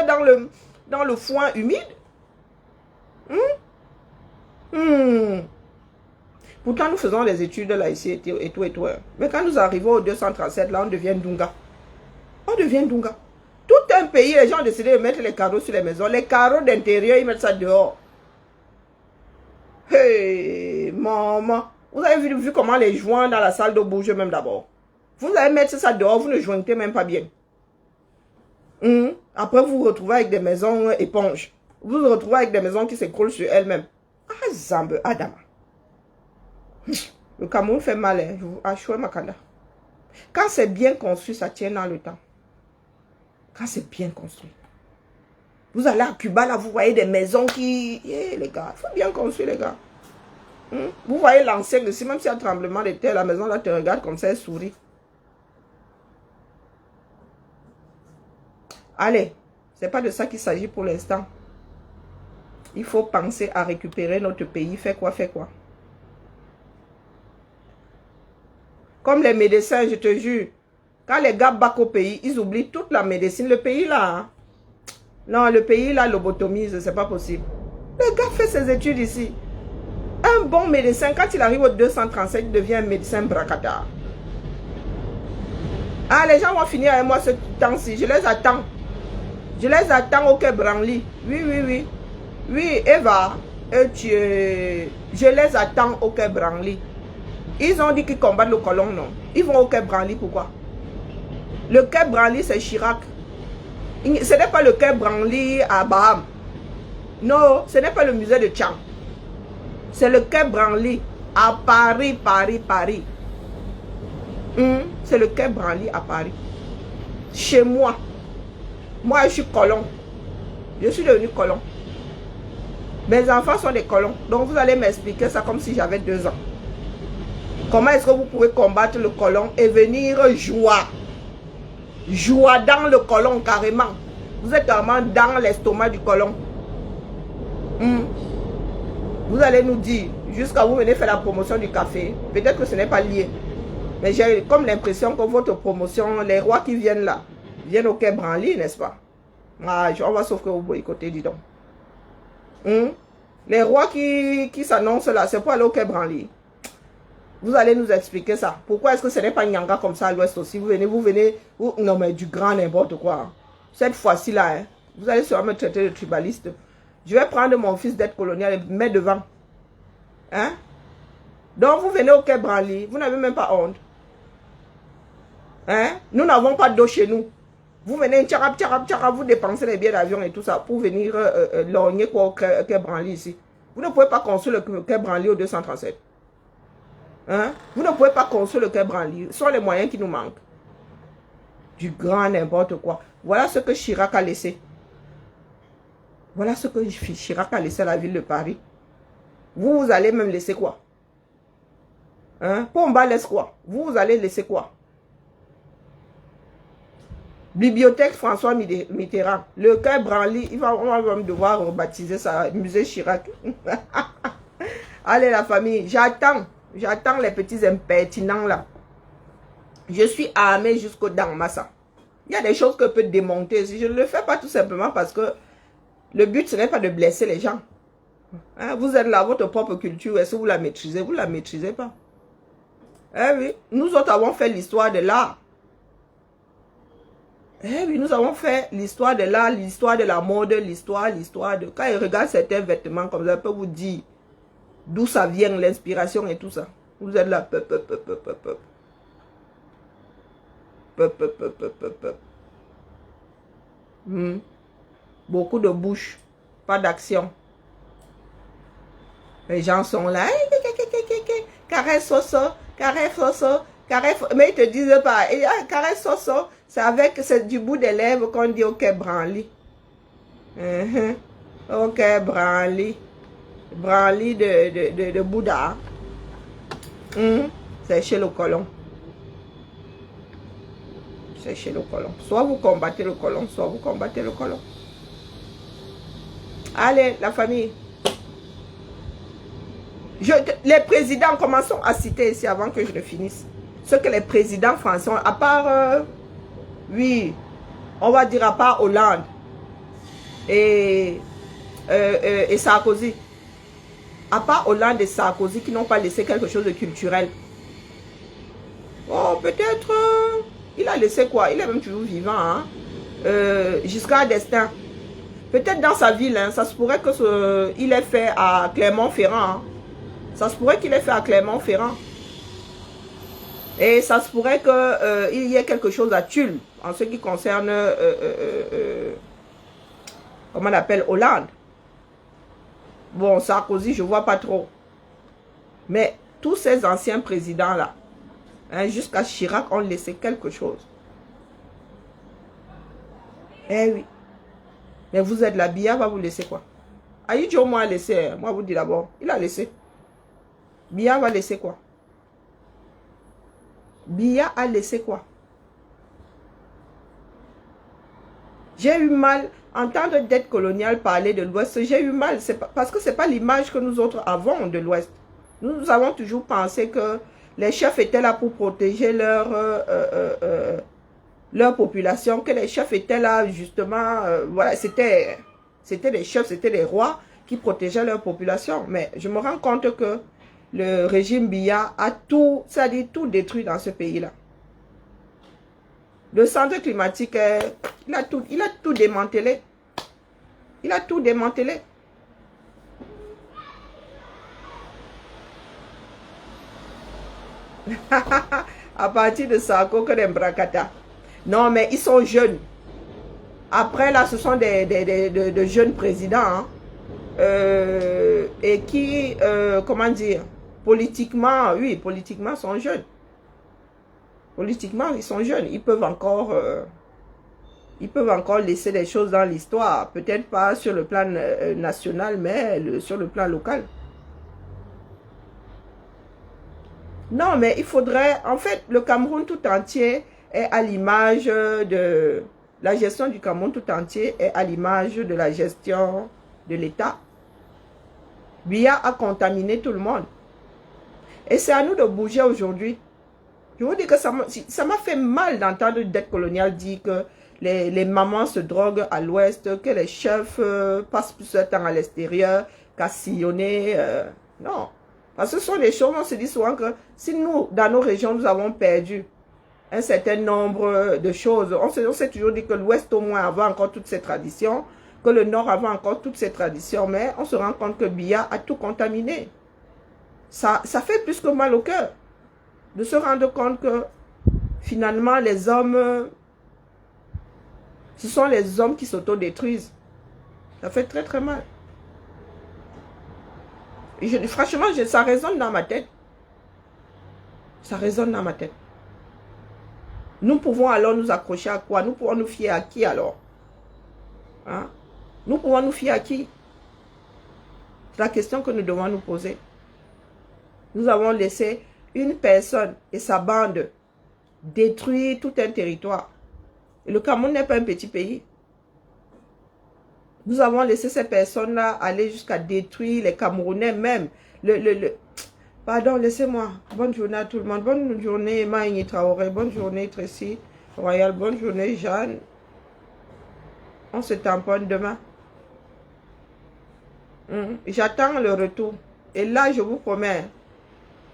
dans le foin humide. Pourtant, nous faisons des études là, ici, et tout. Mais quand nous arrivons au 237, là, on devient Dunga. On devient Dunga. Tout un pays, les gens ont décidé de mettre les carreaux sur les maisons. Les carreaux d'intérieur, ils mettent ça dehors. Hey, maman. Vous avez vu comment les joints dans la salle d'eau bougent même d'abord. Vous allez mettre ça dehors, vous ne jointez même pas bien. Après, vous vous retrouvez avec des maisons éponges. Vous vous retrouvez avec des maisons qui s'écroulent sur elles-mêmes. Ah, Zambe, Adama. Le Cameroun fait mal, hein. Quand c'est bien construit, ça tient dans le temps. Quand c'est bien construit. Vous allez à Cuba, là, vous voyez des maisons qui... les gars, il faut bien construire, les gars. Vous voyez l'ancien ici, même s'il y a un tremblement de terre, la maison là te regarde comme ça, elle sourit. Allez, c'est pas de ça qu'il s'agit pour l'instant. Il faut penser à récupérer notre pays. Fait quoi? Comme les médecins, je te jure. Quand les gars back au pays, ils oublient toute la médecine. Le pays là, hein? Non, le pays là lobotomise, c'est pas possible. Le gars fait ses études ici. Un bon médecin, quand il arrive au 237, il devient un médecin bracata. Ah, les gens vont finir avec moi ce temps-ci. Je les attends. Je les attends au Quai Branly. Oui. Oui, Eva. Je les attends au Quai Branly. Ils ont dit qu'ils combattent le colon, non? Ils vont au Quai Branly, pourquoi? Le Quai Branly, c'est Chirac. Ce n'est pas le Quai Branly à Baham. Non, ce n'est pas le musée de Tchang. C'est le Quai Branly à Paris. C'est le Quai Branly à Paris. Chez moi. Moi, je suis colon. Je suis devenu colon. Mes enfants sont des colons. Donc, vous allez m'expliquer ça comme si j'avais 2 ans. Comment est-ce que vous pouvez combattre le colon et venir joie dans le colon carrément. Vous êtes carrément dans l'estomac du colon. Vous allez nous dire, jusqu'à vous venez faire la promotion du café. Peut-être que ce n'est pas lié. Mais j'ai comme l'impression que votre promotion, les rois qui viennent là, viennent au Quai Branly, n'est-ce pas? Ah, on va sauf que vous boycottez, dis donc. Les rois qui s'annoncent là, c'est pour aller au Quai Branly. Vous allez nous expliquer ça. Pourquoi est-ce que ce n'est pas Nyanga comme ça à l'ouest aussi? Vous venez, non mais du grand n'importe quoi. Cette fois-ci là, hein, vous allez sûrement me traiter de tribaliste. Je vais prendre mon fils d'être colonial et le mettre devant. Hein? Donc vous venez au Quai Branly, vous n'avez même pas honte. Hein? Nous n'avons pas d'eau chez nous. Vous venez, tcharap, vous dépensez les billets d'avion et tout ça pour venir lorgner quoi au Quai Branly ici. Vous ne pouvez pas construire le Quai Branly au 237. Hein? Vous ne pouvez pas construire le Quai Branly. Ce sont les moyens qui nous manquent. Du grand n'importe quoi. Voilà ce que Chirac a laissé. Voilà ce que Chirac a laissé à la ville de Paris. Vous allez même laisser quoi? Hein? Pomba laisse quoi? Vous allez laisser quoi? Bibliothèque François Mitterrand. Le Quai Branly, on va devoir rebaptiser ça musée Chirac. Allez la famille, j'attends les petits impertinents là. Je suis armé jusqu'au dents, Massa. Il y a des choses que je peux démonter. Si je ne le fais pas tout simplement parce que le but ce n'est pas de blesser les gens. Hein? Vous êtes là, votre propre culture, est-ce que vous la maîtrisez? Vous ne la maîtrisez pas. Eh oui, nous autres avons fait l'histoire de l'art. Eh oui, nous avons fait l'histoire de l'art, l'histoire de la mode, l'histoire de... Quand ils regardent certains vêtements comme ça, je peux vous dire d'où ça vient, l'inspiration et tout ça. Vous êtes là, peup, peup, peup, peup, peup, peup. Peup, peup, peup, peup, peup, peup. Beaucoup de bouche, pas d'action. Les gens sont là, caresse soso, caresse soso, caresse, mais ils te disent pas, caresse soso, c'est du bout des lèvres qu'on dit ok branli. Ok branli. Branli de Bouddha. C'est chez le colon. C'est chez le colon. Soit vous combattez le colon, soit vous combattez le colon. Allez, la famille. Les présidents, commençons à citer ici avant que je ne finisse. Ce que les présidents français ont, à part, oui, on va dire à part Hollande et Sarkozy. À part Hollande et Sarkozy qui n'ont pas laissé quelque chose de culturel. Oh, peut-être, il a laissé quoi? Il est même toujours vivant, hein? Giscard d'Estaing. Peut-être dans sa ville, hein, ça se pourrait qu'il ait fait à Clermont-Ferrand. Hein. Ça se pourrait qu'il ait fait à Clermont-Ferrand. Et ça se pourrait qu'il y ait quelque chose à Tulle, en ce qui concerne, comment on appelle, Hollande. Bon, Sarkozy, je ne vois pas trop. Mais tous ces anciens présidents-là, hein, jusqu'à Chirac, ont laissé quelque chose. Eh oui. Mais vous êtes là, Biya va vous laisser quoi? Aïdjo, au moins, a laissé. Moi, vous dis d'abord. Il a laissé. Biya va laisser quoi? Biya a laissé quoi? J'ai eu mal, entendre dette coloniale parler de l'Ouest, j'ai eu mal, parce que ce n'est pas l'image que nous autres avons de l'Ouest. Nous avons toujours pensé que les chefs étaient là pour protéger leur population, que les chefs étaient là justement, voilà, c'était des chefs, c'était des rois qui protégeaient leur population. Mais je me rends compte que le régime Biya a tout, c'est-à-dire tout détruit dans ce pays-là. Le centre climatique, il a tout démantelé. Il a tout démantelé. À partir de Sarko que d'Embrakata. Non, mais ils sont jeunes. Après, là, ce sont de jeunes présidents. Hein, et qui, comment dire, politiquement, oui, politiquement, sont jeunes. Politiquement, ils sont jeunes. Ils peuvent encore laisser des choses dans l'histoire. Peut-être pas sur le plan national, mais sur le plan local. Non, mais il faudrait... En fait, le Cameroun tout entier est à l'image de... La gestion du Cameroun tout entier est à l'image de la gestion de l'État. Biya a contaminé tout le monde. Et c'est à nous de bouger aujourd'hui. Je vous dis que ça m'a fait mal d'entendre dette coloniale dire que les mamans se droguent à l'ouest, que les chefs passent plus de temps à l'extérieur qu'à sillonner. Non. Parce que ce sont des choses, on se dit souvent que si nous, dans nos régions, nous avons perdu un certain nombre de choses, on s'est toujours dit que l'ouest au moins avait encore toutes ces traditions, que le nord avait encore toutes ces traditions, mais on se rend compte que Biya a tout contaminé. Ça fait plus que mal au cœur de se rendre compte que finalement les hommes, ce sont les hommes qui s'autodétruisent. Ça fait très très mal. Et franchement, ça résonne dans ma tête. Ça résonne dans ma tête. Nous pouvons alors nous accrocher à quoi? Nous pouvons nous fier à qui alors? Hein? Nous pouvons nous fier à qui? C'est la question que nous devons nous poser. Nous avons laissé une personne et sa bande détruire tout un territoire. Et le Cameroun n'est pas un petit pays. Nous avons laissé ces personnes-là aller jusqu'à détruire les Camerounais même. Pardon, laissez-moi. Bonne journée à tout le monde. Bonne journée, Maïni Traoré. Bonne journée, Tracy Royal. Bonne journée, Jeanne. On se tamponne demain. J'attends le retour. Et là, je vous promets,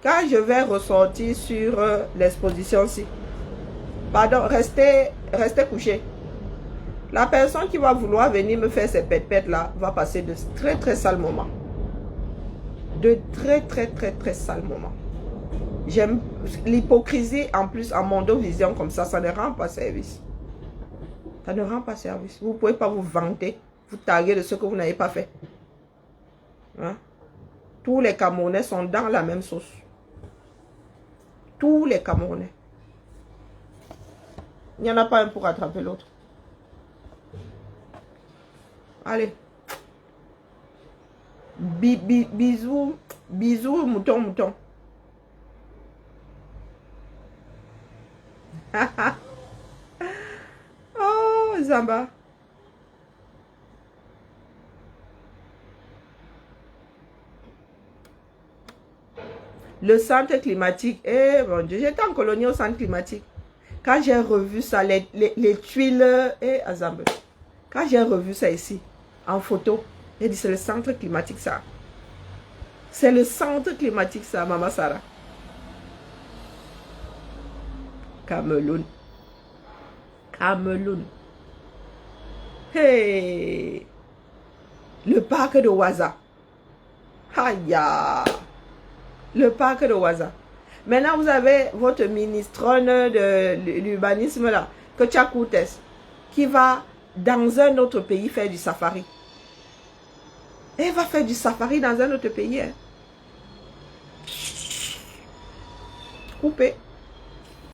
quand je vais ressortir sur l'exposition-ci, pardon, restez couchés. La personne qui va vouloir venir me faire ces pètes là va passer de très très sales moments. De très très très très sales moments. J'aime l'hypocrisie en plus en mondovision comme ça ne rend pas service. Ça ne rend pas service. Vous ne pouvez pas vous vanter, vous taguer de ce que vous n'avez pas fait. Hein? Tous les Camerounais sont dans la même sauce. Tous les Camerounais. Il n'y en a pas un pour attraper l'autre. Allez. Bisous. Bisous, mouton, mouton. Oh, Zamba. Le centre climatique. Eh, mon Dieu, j'étais en colonie au centre climatique. Quand j'ai revu ça, les tuiles, Azambe. Quand j'ai revu ça ici, en photo, j'ai dit, c'est le centre climatique, ça. C'est le centre climatique, ça, Maman Sarah. Cameroun. Cameroun. Hey! Le parc de Ouaza. Aïe! Le parc de Ouaza. Maintenant, vous avez votre ministronne de l'urbanisme là, Kocha Koutes, qui va dans un autre pays faire du safari. Elle va faire du safari dans un autre pays. Hein. Coupé.